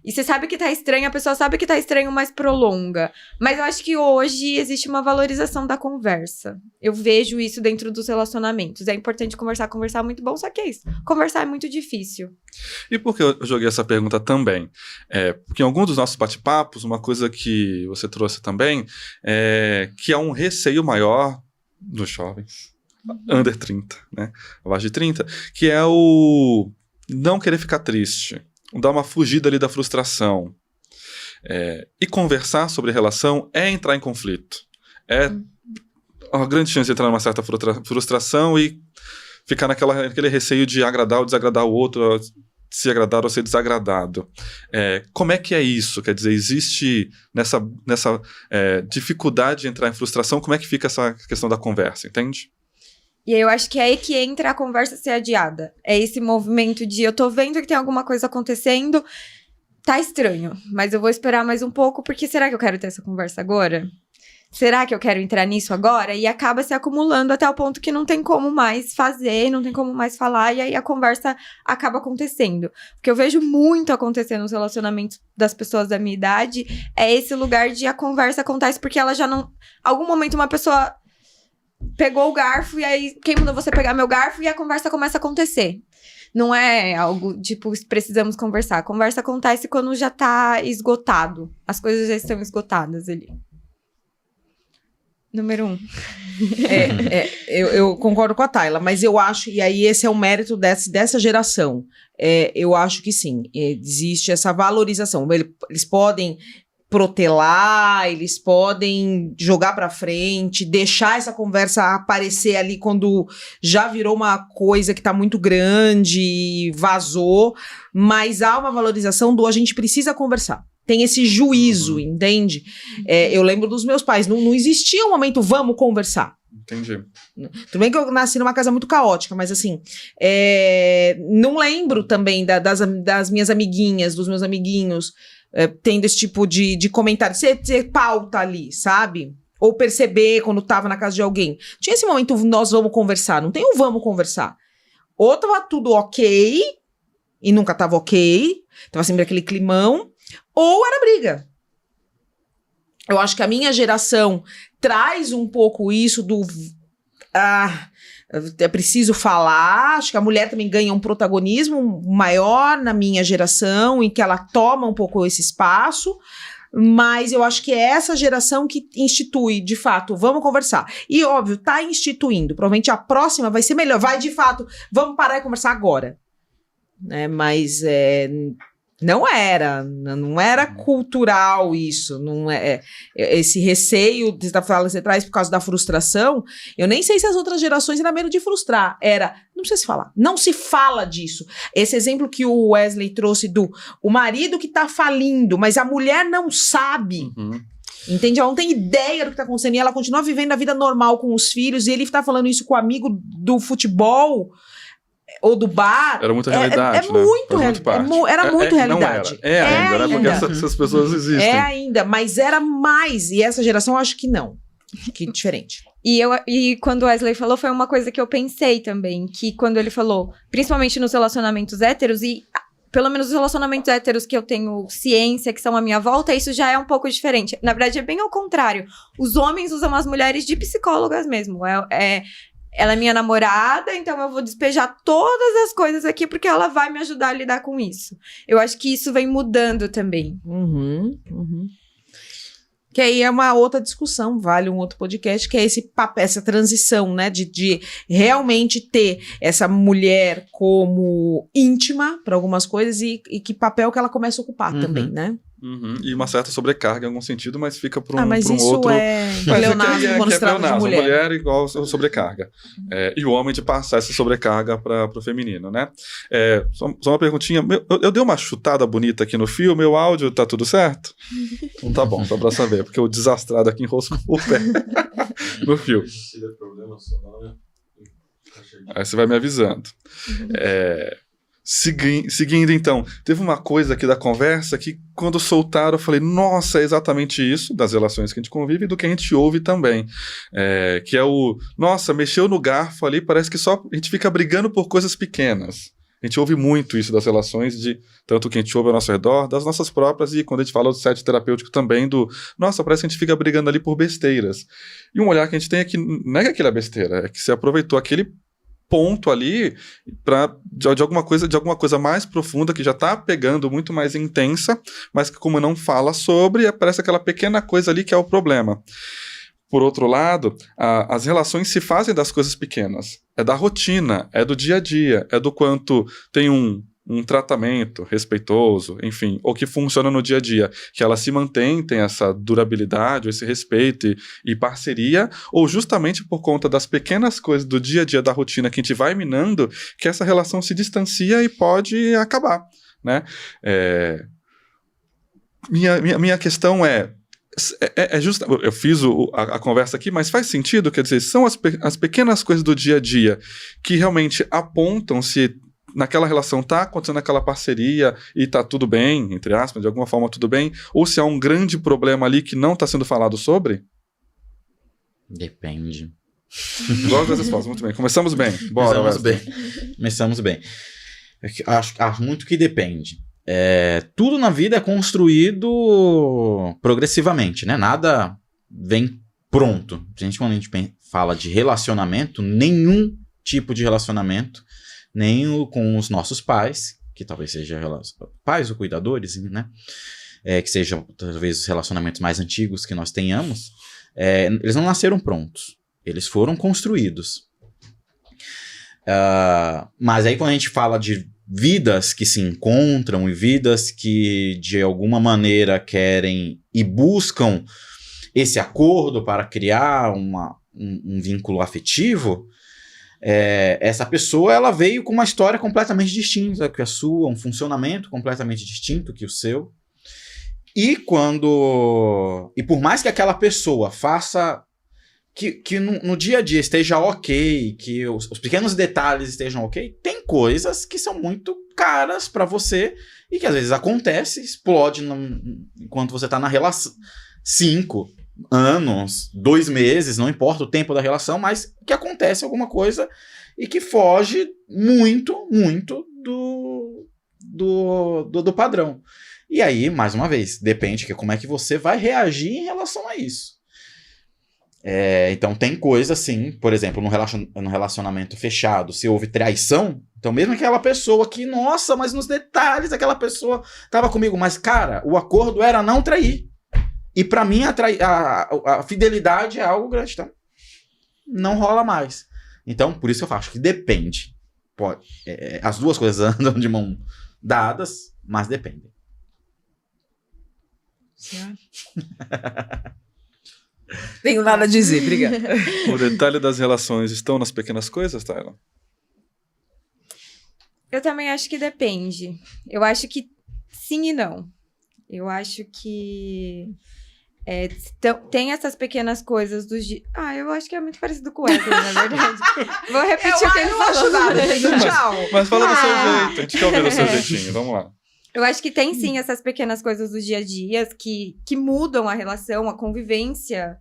E você sabe que tá estranho, a pessoa sabe que tá estranho, mas prolonga. Mas eu acho que hoje existe uma valorização da conversa. Eu vejo isso dentro dos relacionamentos. É importante conversar é muito bom, só que é isso. Conversar é muito difícil. E por que eu joguei essa pergunta também? Porque em algum dos nossos bate-papos, uma coisa que você trouxe também é que há um receio maior dos jovens, under 30, né? Abaixo de 30, que é o não querer ficar triste. Dar uma fugida ali da frustração. E conversar sobre relação é entrar em conflito. É uma grande chance de entrar numa certa frustração e ficar naquele receio de agradar ou desagradar o outro, se agradar ou ser desagradado. Como é que é isso? Quer dizer, existe nessa dificuldade de entrar em frustração, como é que fica essa questão da conversa, entende? E aí eu acho que é aí que entra a conversa ser adiada. É esse movimento de eu tô vendo que tem alguma coisa acontecendo, tá estranho, mas eu vou esperar mais um pouco, porque será que eu quero ter essa conversa agora? Será que eu quero entrar nisso agora? E acaba se acumulando até o ponto que não tem como mais fazer, não tem como mais falar, e aí a conversa acaba acontecendo. O que eu vejo muito acontecer nos relacionamentos das pessoas da minha idade é esse lugar de a conversa acontece porque ela já não... Algum momento uma pessoa... pegou o garfo e aí quem mandou você pegar meu garfo e a conversa começa a acontecer. Não é algo tipo, precisamos conversar. A conversa acontece quando já tá esgotado. As coisas já estão esgotadas ali. Número 1. Eu concordo com a Tayla, mas eu acho, e aí esse é o mérito dessa geração. Eu acho que sim, existe essa valorização. Eles podem protelar, eles podem jogar pra frente, deixar essa conversa aparecer ali quando já virou uma coisa que tá muito grande, vazou, mas há uma valorização do a gente precisa conversar. Tem esse juízo, entende? Eu lembro dos meus pais, não existia um momento, vamos conversar. Entendi. Tudo bem que eu nasci numa casa muito caótica, mas assim, não lembro também das minhas amiguinhas, dos meus amiguinhos, tendo esse tipo de comentário. Você pauta ali, sabe? Ou perceber quando tava na casa de alguém. Tinha esse momento, nós vamos conversar. Não tem um vamos conversar. Ou tava tudo ok, e nunca tava ok, tava sempre aquele climão, ou era briga. Eu acho que a minha geração traz um pouco isso do... é preciso falar. Acho que a mulher também ganha um protagonismo maior na minha geração, em que ela toma um pouco esse espaço, mas eu acho que é essa geração que institui, de fato, vamos conversar. E óbvio, tá instituindo, provavelmente a próxima vai ser melhor, vai de fato, vamos parar e conversar agora. Mas não era cultural isso, não esse receio que você traz por causa da frustração. Eu nem sei se as outras gerações era medo de frustrar, não precisa se falar, não se fala disso. Esse exemplo que o Wesley trouxe o marido que tá falindo, mas a mulher não sabe. Entende? Ela não tem ideia do que tá acontecendo e ela continua vivendo a vida normal com os filhos, e ele tá falando isso com o amigo do futebol ou do bar. Era muita realidade, né? Era muito realidade. Ainda, né? Porque essas pessoas existem. Ainda, mas era mais. E essa geração eu acho que não. Que diferente. E quando o Wesley falou, foi uma coisa que eu pensei também. Que quando ele falou, principalmente nos relacionamentos héteros, e pelo menos os relacionamentos héteros que eu tenho ciência, que são à minha volta, isso já é um pouco diferente. Na verdade, é bem ao contrário. Os homens usam as mulheres de psicólogas mesmo. Ela é minha namorada, então eu vou despejar todas as coisas aqui porque ela vai me ajudar a lidar com isso. Eu acho que isso vem mudando também. Que aí é uma outra discussão, vale um outro podcast, que é essa transição, né? De realmente ter essa mulher como íntima para algumas coisas e que papel que ela começa a ocupar também, né? E uma certa sobrecarga em algum sentido, mas fica para um, mas pra um isso outro. Pleonasmo quando se trata de mulher. Mulher igual sobrecarga. E o homem de passar essa sobrecarga para o feminino, né? Só uma perguntinha. Eu dei uma chutada bonita aqui no fio, meu áudio tá tudo certo? Então tá bom, só para saber, porque o desastrado aqui enroscou o pé no fio. Se der problema sonoro, aí você vai me avisando. Seguindo, então, teve uma coisa aqui da conversa que, quando soltaram, eu falei, nossa, é exatamente isso, das relações que a gente convive e do que a gente ouve também. Que é nossa, mexeu no garfo ali, parece que só a gente fica brigando por coisas pequenas. A gente ouve muito isso das relações, tanto que a gente ouve ao nosso redor, das nossas próprias, e quando a gente fala do set terapêutico também, nossa, parece que a gente fica brigando ali por besteiras. E um olhar que a gente tem é que não é que aquilo é besteira, é que você aproveitou aquele ponto ali de alguma coisa mais profunda que já está pegando muito mais intensa, mas que como não fala sobre, parece aquela pequena coisa ali que é o problema. Por outro lado, as relações se fazem das coisas pequenas. É da rotina, é do dia a dia, é do quanto tem um tratamento respeitoso, enfim, ou que funciona no dia a dia, que ela se mantém, tem essa durabilidade, esse respeito e parceria, ou justamente por conta das pequenas coisas do dia a dia da rotina que a gente vai minando, que essa relação se distancia e pode acabar, né? Minha questão é justa, eu fiz a conversa aqui, mas faz sentido, quer dizer, são as pequenas coisas do dia a dia que realmente apontam se naquela relação tá acontecendo aquela parceria e tá tudo bem, entre aspas, de alguma forma tudo bem, ou se há um grande problema ali que não está sendo falado sobre? Depende. Gosto das respostas, muito bem. Começamos bem. Bora, Começamos bem. Acho muito que depende. Tudo na vida é construído progressivamente, né? Nada vem pronto. Quando a gente fala de relacionamento, nenhum tipo de relacionamento, nem com os nossos pais, que talvez seja pais ou cuidadores, né? Que sejam talvez os relacionamentos mais antigos que nós tenhamos, eles não nasceram prontos, eles foram construídos. Mas aí quando a gente fala de vidas que se encontram e vidas que de alguma maneira querem e buscam esse acordo para criar um vínculo afetivo, essa pessoa ela veio com uma história completamente distinta que a sua, um funcionamento completamente distinto que o seu. E por mais que aquela pessoa faça que no dia a dia esteja ok, que os pequenos detalhes estejam ok, tem coisas que são muito caras para você e que às vezes acontece, explode enquanto você tá na relação. 5 anos, 2 meses, não importa o tempo da relação, mas que acontece alguma coisa e que foge muito, muito do padrão. E aí, mais uma vez, depende de como é que você vai reagir em relação a isso. Então tem coisa assim, por exemplo, no relacionamento fechado, se houve traição, então mesmo aquela pessoa que, nossa, mas nos detalhes aquela pessoa estava comigo, mas cara, o acordo era não trair. E pra mim a fidelidade é algo grande, tá? Não rola mais. Então, por isso eu acho que depende. As duas coisas andam de mão dadas, mas dependem. Tenho nada a dizer, obrigada. O detalhe das relações estão nas pequenas coisas, Tayla? Eu também acho que depende. Eu acho que sim e não. Eu acho que tem essas pequenas coisas dos dias. Eu acho que é muito parecido com o Wesley, na verdade. Vou repetir o que ele falou. Tchau. Mas fala do seu jeito, a gente quer ouvir do seu jeitinho, vamos lá. Eu acho que tem sim essas pequenas coisas do dia a dia que mudam a relação, a convivência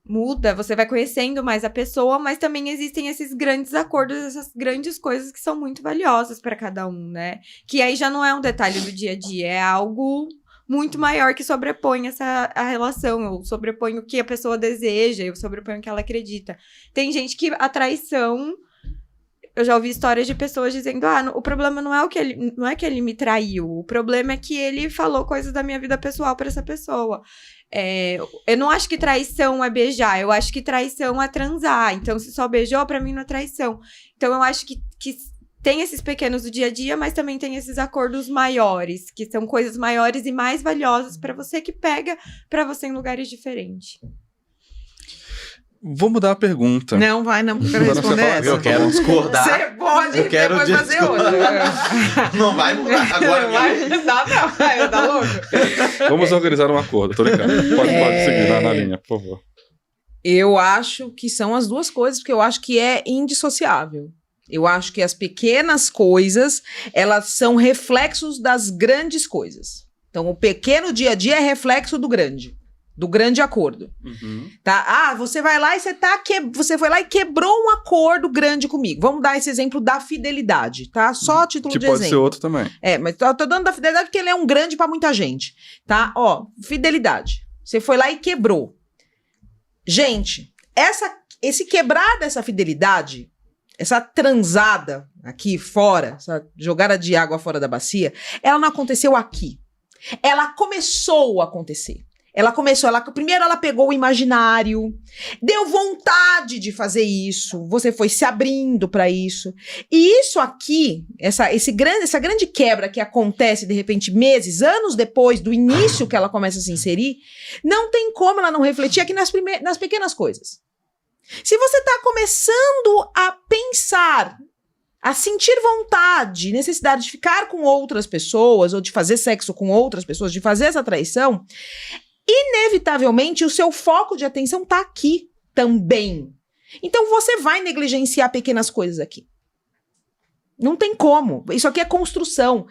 muda, você vai conhecendo mais a pessoa, mas também existem esses grandes acordos, essas grandes coisas que são muito valiosas para cada um, né? Que aí já não é um detalhe do dia a dia, é algo muito maior que sobrepõe a relação, ou sobrepõe o que a pessoa deseja, ou sobrepõe o que ela acredita. Tem gente que a traição... Eu já ouvi histórias de pessoas dizendo, o problema não é que ele me traiu, o problema é que ele falou coisas da minha vida pessoal para essa pessoa. Eu não acho que traição é beijar, eu acho que traição é transar. Então, se só beijou, pra mim não é traição. Então, eu acho que tem esses pequenos do dia a dia, mas também tem esses acordos maiores, que são coisas maiores e mais valiosas pra você, que pega pra você em lugares diferentes. Vou mudar a pergunta. Não, porque eu quero responder essa. Eu quero discordar. Você pode depois fazer outra. Não vai mudar agora. Não vai mudar, não. Tá louco? Vamos organizar um acordo, tô brincando. Pode seguir na linha, por favor. Eu acho que são as duas coisas, porque eu acho que é indissociável. Eu acho que as pequenas coisas, elas são reflexos das grandes coisas. Então, o pequeno dia a dia é reflexo do grande acordo. Uhum. Tá? Você vai lá e você foi lá e quebrou um acordo grande comigo. Vamos dar esse exemplo da fidelidade, tá? Só a título Que de pode exemplo. ser outro também. Mas tô dando da fidelidade porque ele é um grande pra muita gente, tá? Fidelidade. Você foi lá e quebrou. Gente, esse quebrar dessa fidelidade, essa transada aqui fora, essa jogada de água fora da bacia, ela não aconteceu aqui. Ela começou a acontecer. Primeiro ela pegou o imaginário, deu vontade de fazer isso, você foi se abrindo para isso. E isso aqui, essa grande quebra que acontece de repente meses, anos depois do início que ela começa a se inserir, não tem como ela não refletir aqui nas pequenas coisas. Se você está começando a pensar, a sentir vontade, necessidade de ficar com outras pessoas, ou de fazer sexo com outras pessoas, de fazer essa traição, inevitavelmente o seu foco de atenção tá aqui também. Então você vai negligenciar pequenas coisas aqui. Não tem como. Isso aqui é construção.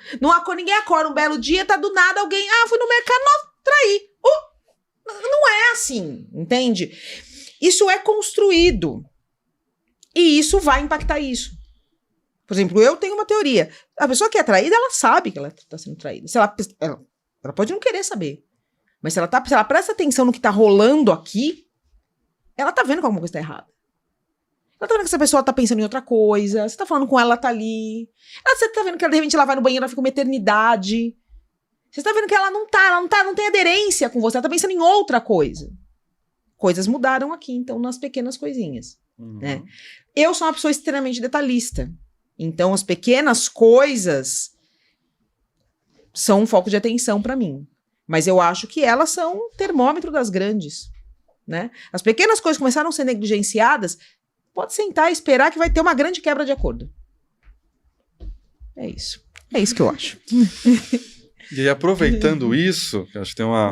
Ninguém acorda um belo dia, tá do nada alguém, fui no mercado, não, traí. Não é assim, entende? Isso é construído. E isso vai impactar isso. Por exemplo, eu tenho uma teoria. A pessoa que é traída, ela sabe que ela tá sendo traída. Se ela pode não querer saber. Mas se ela presta atenção no que tá rolando aqui, ela tá vendo que alguma coisa tá errada. Ela tá vendo que essa pessoa tá pensando em outra coisa. Você tá falando com ela, ela tá ali. Você tá vendo que ela, de repente, ela vai no banheiro, ela fica uma eternidade. Você tá vendo que ela não tem aderência com você. Ela tá pensando em outra coisa. Coisas mudaram aqui, então, nas pequenas coisinhas. Uhum. Né? Eu sou uma pessoa extremamente detalhista. Então, as pequenas coisas são um foco de atenção pra mim. Mas eu acho que elas são um termômetro das grandes, né? As pequenas coisas começaram a ser negligenciadas, pode sentar e esperar que vai ter uma grande quebra de acordo. É isso. É isso que eu acho. E aí, aproveitando isso, eu acho que tem uma...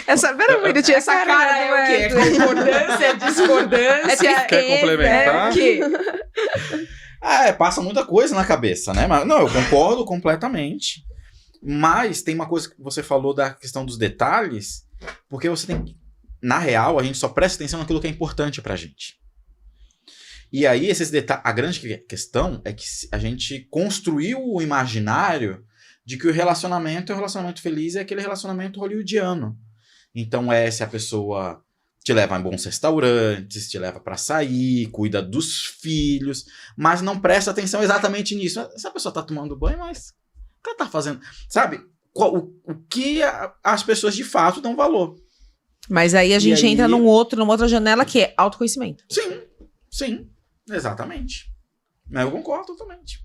Pera um minutinho, essa cara é o quê? Concordância, discordância? Quer complementar? É o quê? Passa muita coisa na cabeça, né? Mas, não, eu concordo completamente. Mas tem uma coisa que você falou da questão dos detalhes, porque você tem que... Na real, a gente só presta atenção naquilo que é importante pra gente. E aí, esses detalhes... A grande questão é que a gente construiu o imaginário de que o relacionamento é um relacionamento feliz, é aquele relacionamento hollywoodiano. Então, se a pessoa te leva em bons restaurantes, te leva pra sair, cuida dos filhos, mas não presta atenção exatamente nisso. Essa pessoa tá tomando banho, mas... O que ela tá fazendo? Sabe? O que as pessoas de fato dão valor. Mas aí a gente entra numa outra janela que é autoconhecimento. Sim. Exatamente. Mas eu concordo totalmente.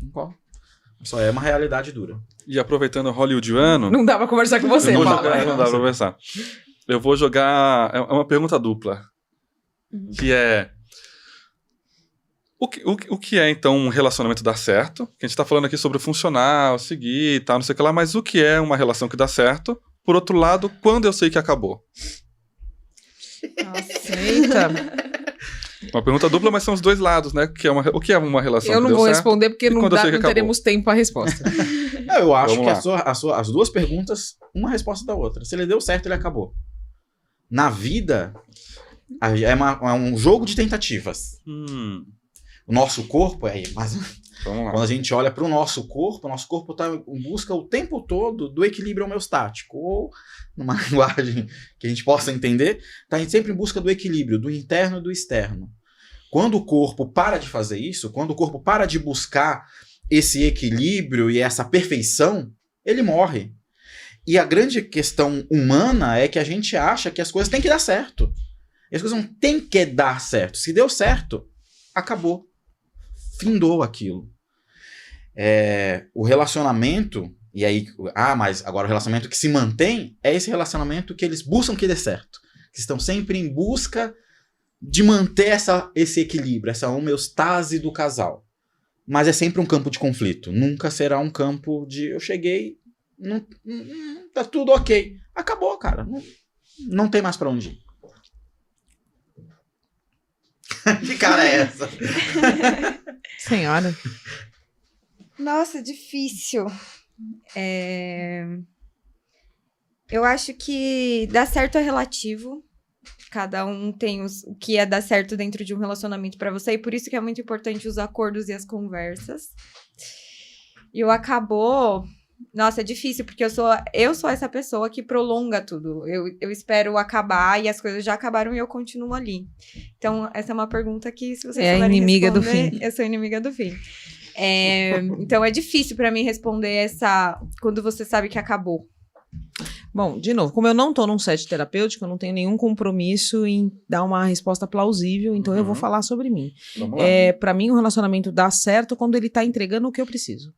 Concordo. Só é uma realidade dura. E aproveitando o hollywoodiano... Não dá pra conversar com você, não Paulo. dá pra conversar. Eu vou jogar... É uma pergunta dupla. Que é... O que é, então, um relacionamento dar certo? Que a gente tá falando aqui sobre o funcional, seguir e tal, não sei o que lá, mas o que é uma relação que dá certo? Por outro lado, quando eu sei que acabou? Nossa, eita. Uma pergunta dupla, mas são os dois lados, né? O que é uma relação Eu não que deu vou certo? responder porque não teremos tempo para a resposta. Eu acho Vamos que as duas perguntas, uma resposta da outra. Se ele deu certo, ele acabou. Na vida, é um jogo de tentativas. O nosso corpo Vamos lá. Quando a gente olha para o nosso corpo está em busca o tempo todo do equilíbrio homeostático. Ou, numa linguagem que a gente possa entender, está sempre em busca do equilíbrio, do interno e do externo. Quando o corpo para de fazer isso, quando o corpo para de buscar esse equilíbrio e essa perfeição, ele morre. E a grande questão humana é que a gente acha que as coisas têm que dar certo. E as coisas não têm que dar certo. Se deu certo, acabou. Findou aquilo. O relacionamento, e aí, mas agora o relacionamento que se mantém é esse relacionamento que eles buscam que dê certo. Que estão sempre em busca de manter esse equilíbrio, essa homeostase do casal. Mas é sempre um campo de conflito. Nunca será um campo de eu cheguei, tá tudo ok. Acabou, cara. Não tem mais pra onde ir. Que cara é essa? senhora. Nossa, difícil. Eu acho que dar certo é relativo. Cada um tem o que é dar certo dentro de um relacionamento pra você. E por isso que é muito importante os acordos e as conversas. E o acabou... Nossa, é difícil, porque eu sou essa pessoa que prolonga tudo. Eu espero acabar e as coisas já acabaram e eu continuo ali. Então, essa é uma pergunta que, se vocês souberem inimiga do responder, fim. eu sou inimiga do fim. Então, é difícil pra mim responder quando você sabe que acabou. Bom, de novo, como eu não tô num set terapêutico, eu não tenho nenhum compromisso em dar uma resposta plausível, então eu vou falar sobre mim. Vamos lá. Pra mim, o relacionamento dá certo quando ele tá entregando o que eu preciso.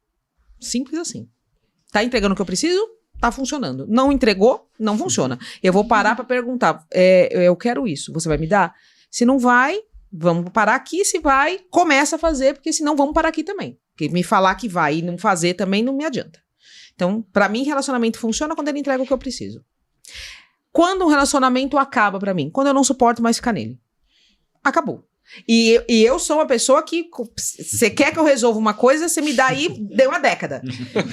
Simples assim. Tá entregando o que eu preciso? Tá funcionando. Não entregou? Não funciona. Eu vou parar pra perguntar, eu quero isso, você vai me dar? Se não vai, vamos parar aqui. Se vai, começa a fazer, porque senão vamos parar aqui também. Porque me falar que vai e não fazer também não me adianta. Então, pra mim, relacionamento funciona quando ele entrega o que eu preciso. Quando um relacionamento acaba pra mim? Quando eu não suporto mais ficar nele. Acabou. E eu sou uma pessoa que, você quer que eu resolva uma coisa, você me dá aí, deu uma década.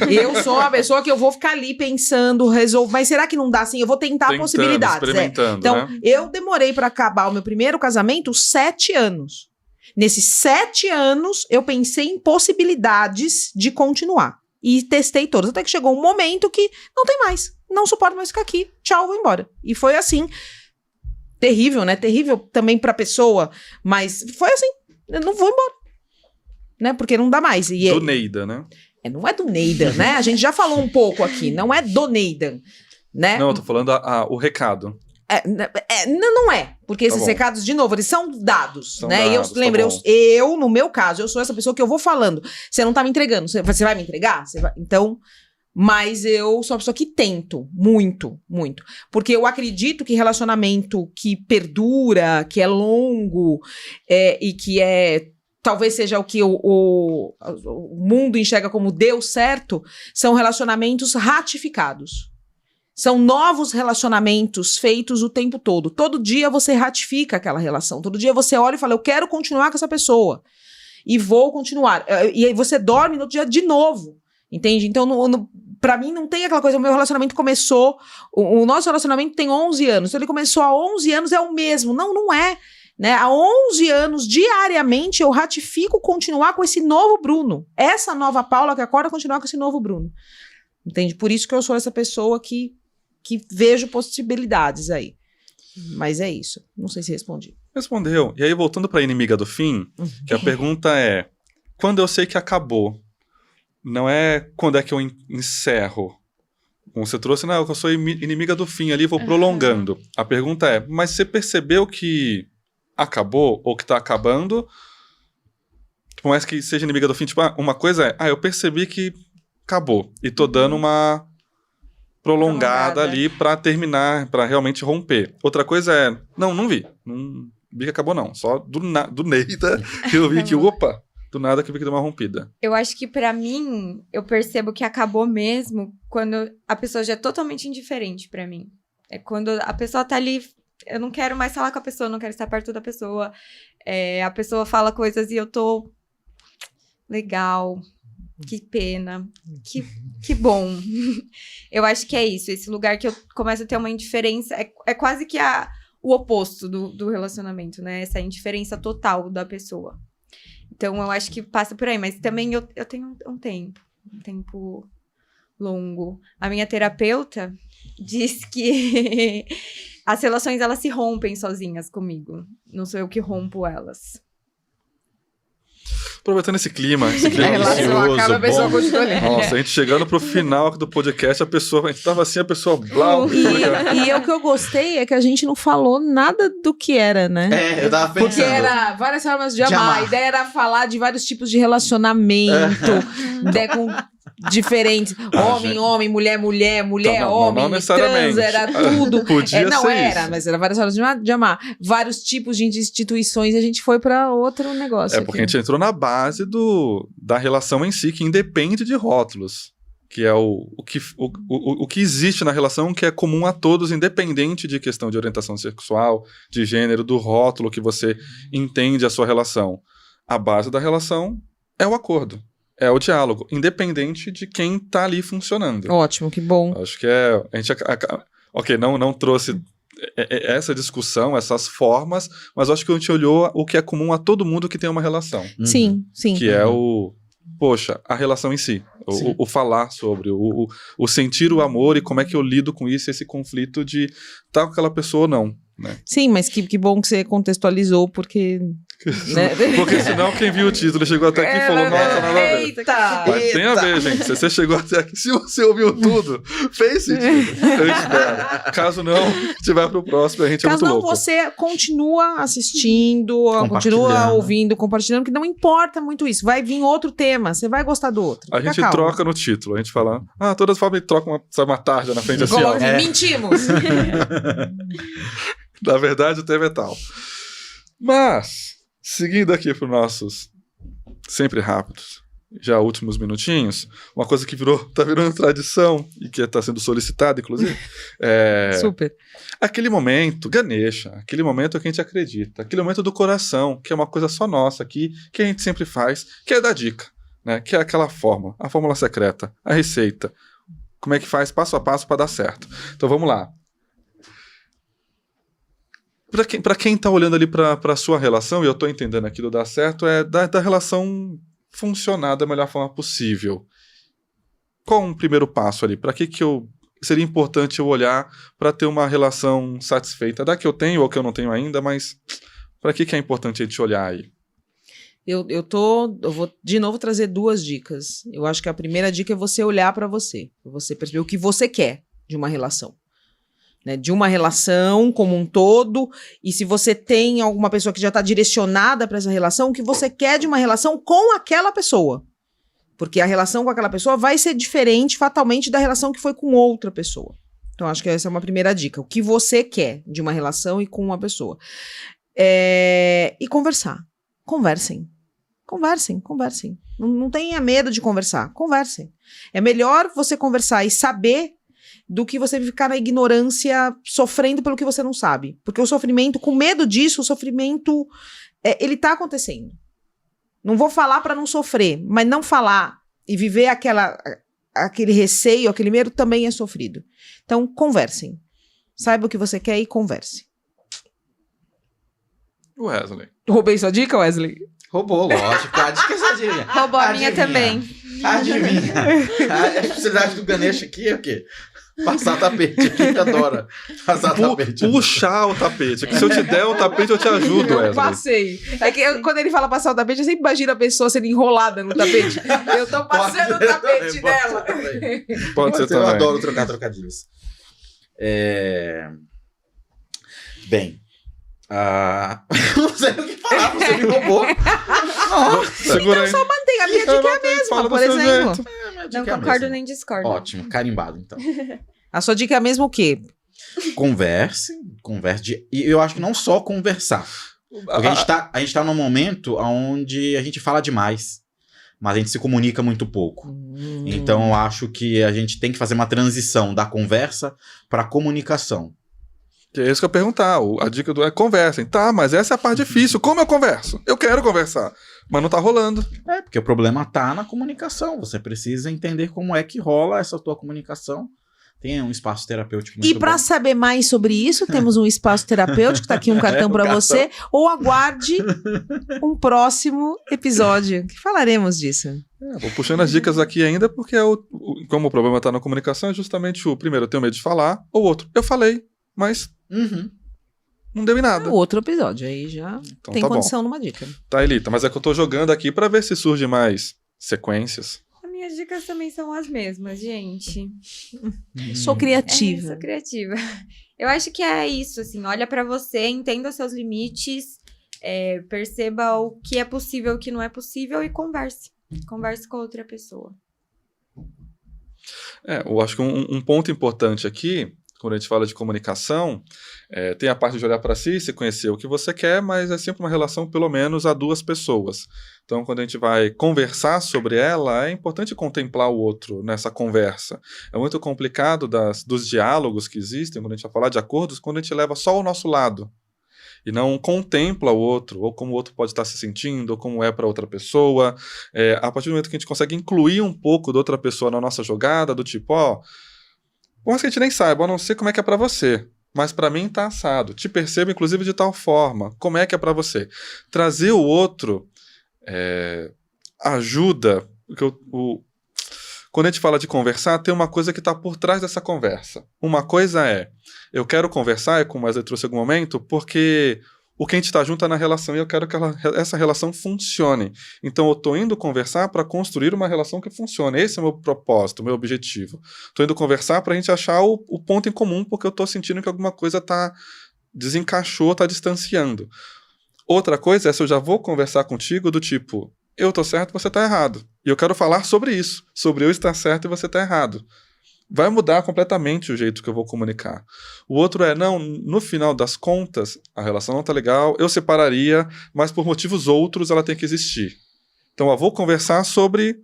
Eu sou uma pessoa que eu vou ficar ali pensando, resolvo, mas será que não dá assim? Eu vou tentar possibilidades. Então, né? eu demorei pra acabar o meu primeiro casamento 7 anos. Nesses 7 anos, eu pensei em possibilidades de continuar. E testei todas, até que chegou um momento que não tem mais, não suporto mais ficar aqui, tchau, vou embora. E foi assim, terrível, né? Terrível também pra pessoa, mas foi assim, eu não vou embora, né? Porque não dá mais. E Do Neida, né? não é do Neidan, né? A gente já falou um pouco aqui, não é do Neidan, né? Não, eu tô falando o recado. Não é, porque Tá esses bom. recados, de novo, eles são dados, São né? dados, E eu lembro, tá bom. eu, no meu caso, eu sou essa pessoa que eu vou falando. Você não tá me entregando, você vai me entregar? Então, mas eu sou uma pessoa que tento, muito, muito. Porque eu acredito que relacionamento que perdura, que é longo, e que talvez seja o que o mundo enxerga como deu certo, são relacionamentos ratificados. São novos relacionamentos feitos o tempo todo. Todo dia você ratifica aquela relação. Todo dia você olha e fala, eu quero continuar com essa pessoa. E vou continuar. E aí você dorme no outro dia de novo. Entende? Então, pra mim, não tem aquela coisa. O meu relacionamento começou... O nosso relacionamento tem 11 anos. Então, ele começou há 11 anos, é o mesmo. Não é. Né? Há 11 anos, diariamente, eu ratifico continuar com esse novo Bruno. Essa nova Paula que acorda continuar com esse novo Bruno. Entende? Por isso que eu sou essa pessoa que vejo possibilidades aí. Mas é isso. Não sei se respondi. Respondeu. E aí, voltando pra inimiga do fim, que a pergunta é, quando eu sei que acabou, não é quando é que eu encerro. Como você trouxe, não, eu sou inimiga do fim ali, vou prolongando. A pergunta é, mas você percebeu que acabou ou que tá acabando? Por mais que seja inimiga do fim, tipo, uma coisa é, eu percebi que acabou. E tô dando uma prolongada ali pra terminar, pra realmente romper. Outra coisa é, não vi. Não vi que acabou, não. Só do Neida que eu vi que, opa, do nada que eu vi que deu uma rompida. Eu acho que pra mim, eu percebo que acabou mesmo quando a pessoa já é totalmente indiferente pra mim. É quando a pessoa tá ali, eu não quero mais falar com a pessoa, não quero estar perto da pessoa. A pessoa fala coisas e eu tô... Legal... Que pena, que bom. Eu acho que é isso, esse lugar que eu começo a ter uma indiferença, é quase que o oposto do relacionamento, né? Essa indiferença total da pessoa. Então, eu acho que passa por aí, mas também eu tenho um tempo longo. A minha terapeuta diz que as relações, elas se rompem sozinhas comigo. Não sou eu que rompo elas. Aproveitando esse clima A relação ansioso, acaba, a pessoa bom. continua ali. Nossa, a gente chegando pro final do podcast, a gente tava assim, a pessoa... Blau, E o que eu gostei é que a gente não falou nada do que era, né? Eu tava pensando. Porque era várias formas de amar. A ideia era falar de vários tipos de relacionamento, né, com diferentes. Homem, mulher, Não homem, necessariamente. trans, era tudo. Podia não ser era, isso. mas era várias formas de amar. Vários tipos de instituições e a gente foi pra outro negócio. Porque a gente entrou na base da relação em si, que independe de rótulos. Que é o que existe na relação, que é comum a todos, independente de questão de orientação sexual, de gênero, do rótulo que você entende a sua relação. A base da relação é o acordo, é o diálogo, independente de quem tá ali funcionando. Ótimo, que bom. Acho que a gente... Ok, não trouxe essa discussão, essas formas, mas acho que a gente olhou o que é comum a todo mundo que tem uma relação. Sim, sim. Que é a relação em si. O falar sobre, o sentir o amor e como é que eu lido com isso, esse conflito de estar com aquela pessoa ou não. Né? Sim, mas que bom que você contextualizou, porque... né? Porque senão quem viu o título chegou até aqui e falou, nossa, nada a ver. Eita! Mas tem a ver, gente. Se você chegou até aqui, se você ouviu tudo, fez sentido. Eu espero. Caso não, tiver pro próximo, a gente é Caso muito não, louco. você continua assistindo, continua ouvindo, compartilhando, que não importa muito isso. Vai vir outro tema, você vai gostar do outro. A Fica gente calmo. troca no título. A gente fala, todas as formas trocam uma tarja na frente assim, ó. Mentimos! Na verdade, o tema é tal. Mas, seguindo aqui para os nossos sempre rápidos, já últimos minutinhos, uma coisa que tá virando tradição e que está sendo solicitada, inclusive, Super. aquele momento, Ganesha, aquele momento que a gente acredita, aquele momento do coração, que é uma coisa só nossa aqui, que a gente sempre faz, que é dar dica, né? Que é aquela fórmula, a fórmula secreta, a receita, como é que faz passo a passo para dar certo. Então vamos lá. Para quem está olhando ali para a sua relação, e eu estou entendendo aquilo dar certo, é da relação funcionar da melhor forma possível. Qual um primeiro passo ali? Para que seria importante eu olhar para ter uma relação satisfeita? Da que eu tenho ou que eu não tenho ainda, mas para que é importante a gente olhar aí? Eu vou de novo trazer 2 dicas. Eu acho que a primeira dica é você olhar para você perceber o que você quer de uma relação. Né, de uma relação como um todo, e se você tem alguma pessoa que já está direcionada para essa relação, o que você quer de uma relação com aquela pessoa. Porque a relação com aquela pessoa vai ser diferente fatalmente da relação que foi com outra pessoa. Então, acho que essa é uma primeira dica. O que você quer de uma relação e com uma pessoa. E conversar. Conversem. Não tenha medo de conversar. Conversem. É melhor você conversar e saber do que você ficar na ignorância sofrendo pelo que você não sabe. Porque o sofrimento, com medo disso, o sofrimento, ele tá acontecendo. Não vou falar para não sofrer, mas não falar e viver aquele receio, aquele medo também é sofrido. Então, conversem. Saiba o que você quer e converse. Wesley. Roubei sua dica, Wesley? Roubou, lógico. A dica é adivinha. Roubou a minha também. Adivinha. A especialidade do Ganesha aqui é o quê? Passar tapete. Quem adora passar tapete? Puxar o tapete. Que se eu te der o tapete, eu te ajudo, Wesley. Eu passei. É que quando ele fala passar o tapete, eu sempre imagino a pessoa sendo enrolada no tapete. Eu tô passando o tapete dela. Pode ser Eu também. adoro trocar trocadilhos. Bem... não sei o que falar, você me roubou. Segura aí. Mantém, a minha dica é a mesma, Fala do por seu exemplo. jeito. Não concordo nem discordo. Ótimo, carimbado, então. A sua dica é a mesma o quê? Converse. E eu acho que não só conversar. Porque a gente tá num momento onde a gente fala demais, mas a gente se comunica muito pouco. Então eu acho que a gente tem que fazer uma transição da conversa para comunicação. Que é isso que eu ia perguntar. A dica é conversem. Tá, mas essa é a parte difícil. Como eu converso? Eu quero conversar, mas não tá rolando. Porque o problema tá na comunicação. Você precisa entender como é que rola essa tua comunicação. Tem um espaço terapêutico muito E para bom. saber mais sobre isso, temos um espaço terapêutico, tá aqui um cartão para você, ou aguarde um próximo episódio, que falaremos disso. Vou puxando as dicas aqui ainda, porque como o problema tá na comunicação, é justamente o primeiro, eu tenho medo de falar, ou o outro, eu falei, mas não deu em nada. O outro episódio, aí já Então tem tá bom. condição numa dica. Tá, Elita, mas é que eu tô jogando aqui pra ver se surge mais sequências. As minhas dicas também são as mesmas, gente. Sou criativa. Sou criativa. Eu acho que é isso, assim, olha pra você, entenda os seus limites, perceba o que é possível, o que não é possível e converse. Converse com outra pessoa. Eu acho que um ponto importante aqui, quando a gente fala de comunicação, tem a parte de olhar para si, se conhecer o que você quer, mas é sempre uma relação, pelo menos, a 2 pessoas. Então, quando a gente vai conversar sobre ela, é importante contemplar o outro nessa conversa. É muito complicado dos diálogos que existem, quando a gente vai falar de acordos, quando a gente leva só o nosso lado. e não contempla o outro, ou como o outro pode estar se sentindo, ou como é para outra pessoa. A partir do momento que a gente consegue incluir um pouco da outra pessoa na nossa jogada, do tipo, por mais que a gente nem saiba, eu não sei como é que é para você, mas para mim tá assado. Te percebo, inclusive, de tal forma. Como é que é para você? Trazer o outro ajuda, porque quando a gente fala de conversar, tem uma coisa que está por trás dessa conversa. Uma coisa eu quero conversar, como a Wesley trouxe em algum momento, porque o que a gente está junto é na relação e eu quero que essa relação funcione. Então eu estou indo conversar para construir uma relação que funcione. Esse é o meu propósito, o meu objetivo. Estou indo conversar para a gente achar o ponto em comum, porque eu estou sentindo que alguma coisa desencaixou, está distanciando. Outra coisa é se eu já vou conversar contigo do tipo, eu estou certo, você está errado. E eu quero falar sobre isso, sobre eu estar certo e você estar errado. Vai mudar completamente o jeito que eu vou comunicar. O outro não, no final das contas, a relação não tá legal, eu separaria, mas por motivos outros ela tem que existir. Então eu vou conversar sobre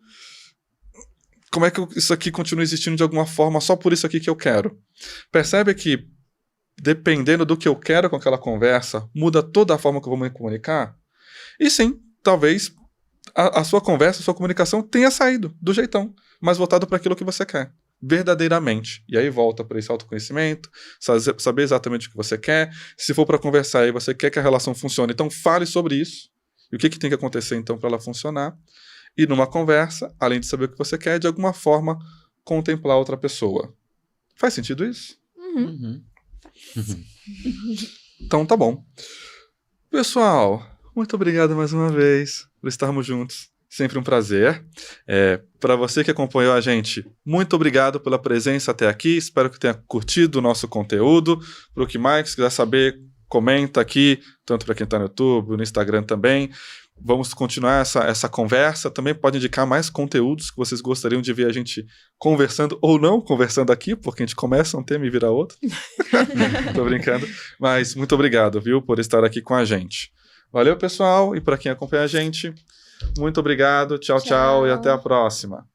como é que isso aqui continua existindo de alguma forma, só por isso aqui que eu quero. Percebe que, dependendo do que eu quero com aquela conversa, muda toda a forma que eu vou me comunicar? E sim, talvez a sua conversa, a sua comunicação tenha saído do jeitão, mas voltado para aquilo que você quer. Verdadeiramente. E aí volta para esse autoconhecimento, saber exatamente o que você quer. Se for para conversar e você quer que a relação funcione, então fale sobre isso. E o que tem que acontecer então para ela funcionar. E numa conversa, além de saber o que você quer, de alguma forma contemplar outra pessoa. Faz sentido isso? Uhum. Então tá bom. Pessoal, muito obrigado mais uma vez por estarmos juntos. Sempre um prazer. Para você que acompanhou a gente, muito obrigado pela presença até aqui. Espero que tenha curtido o nosso conteúdo. Para o que mais quiser saber, comenta aqui, tanto para quem está no YouTube, no Instagram também. Vamos continuar essa conversa. Também pode indicar mais conteúdos que vocês gostariam de ver a gente conversando ou não conversando aqui, porque a gente começa um tema e vira outro. Tô brincando. Mas muito obrigado, viu, por estar aqui com a gente. Valeu, pessoal. E para quem acompanha a gente, muito obrigado. Tchau, tchau e até a próxima.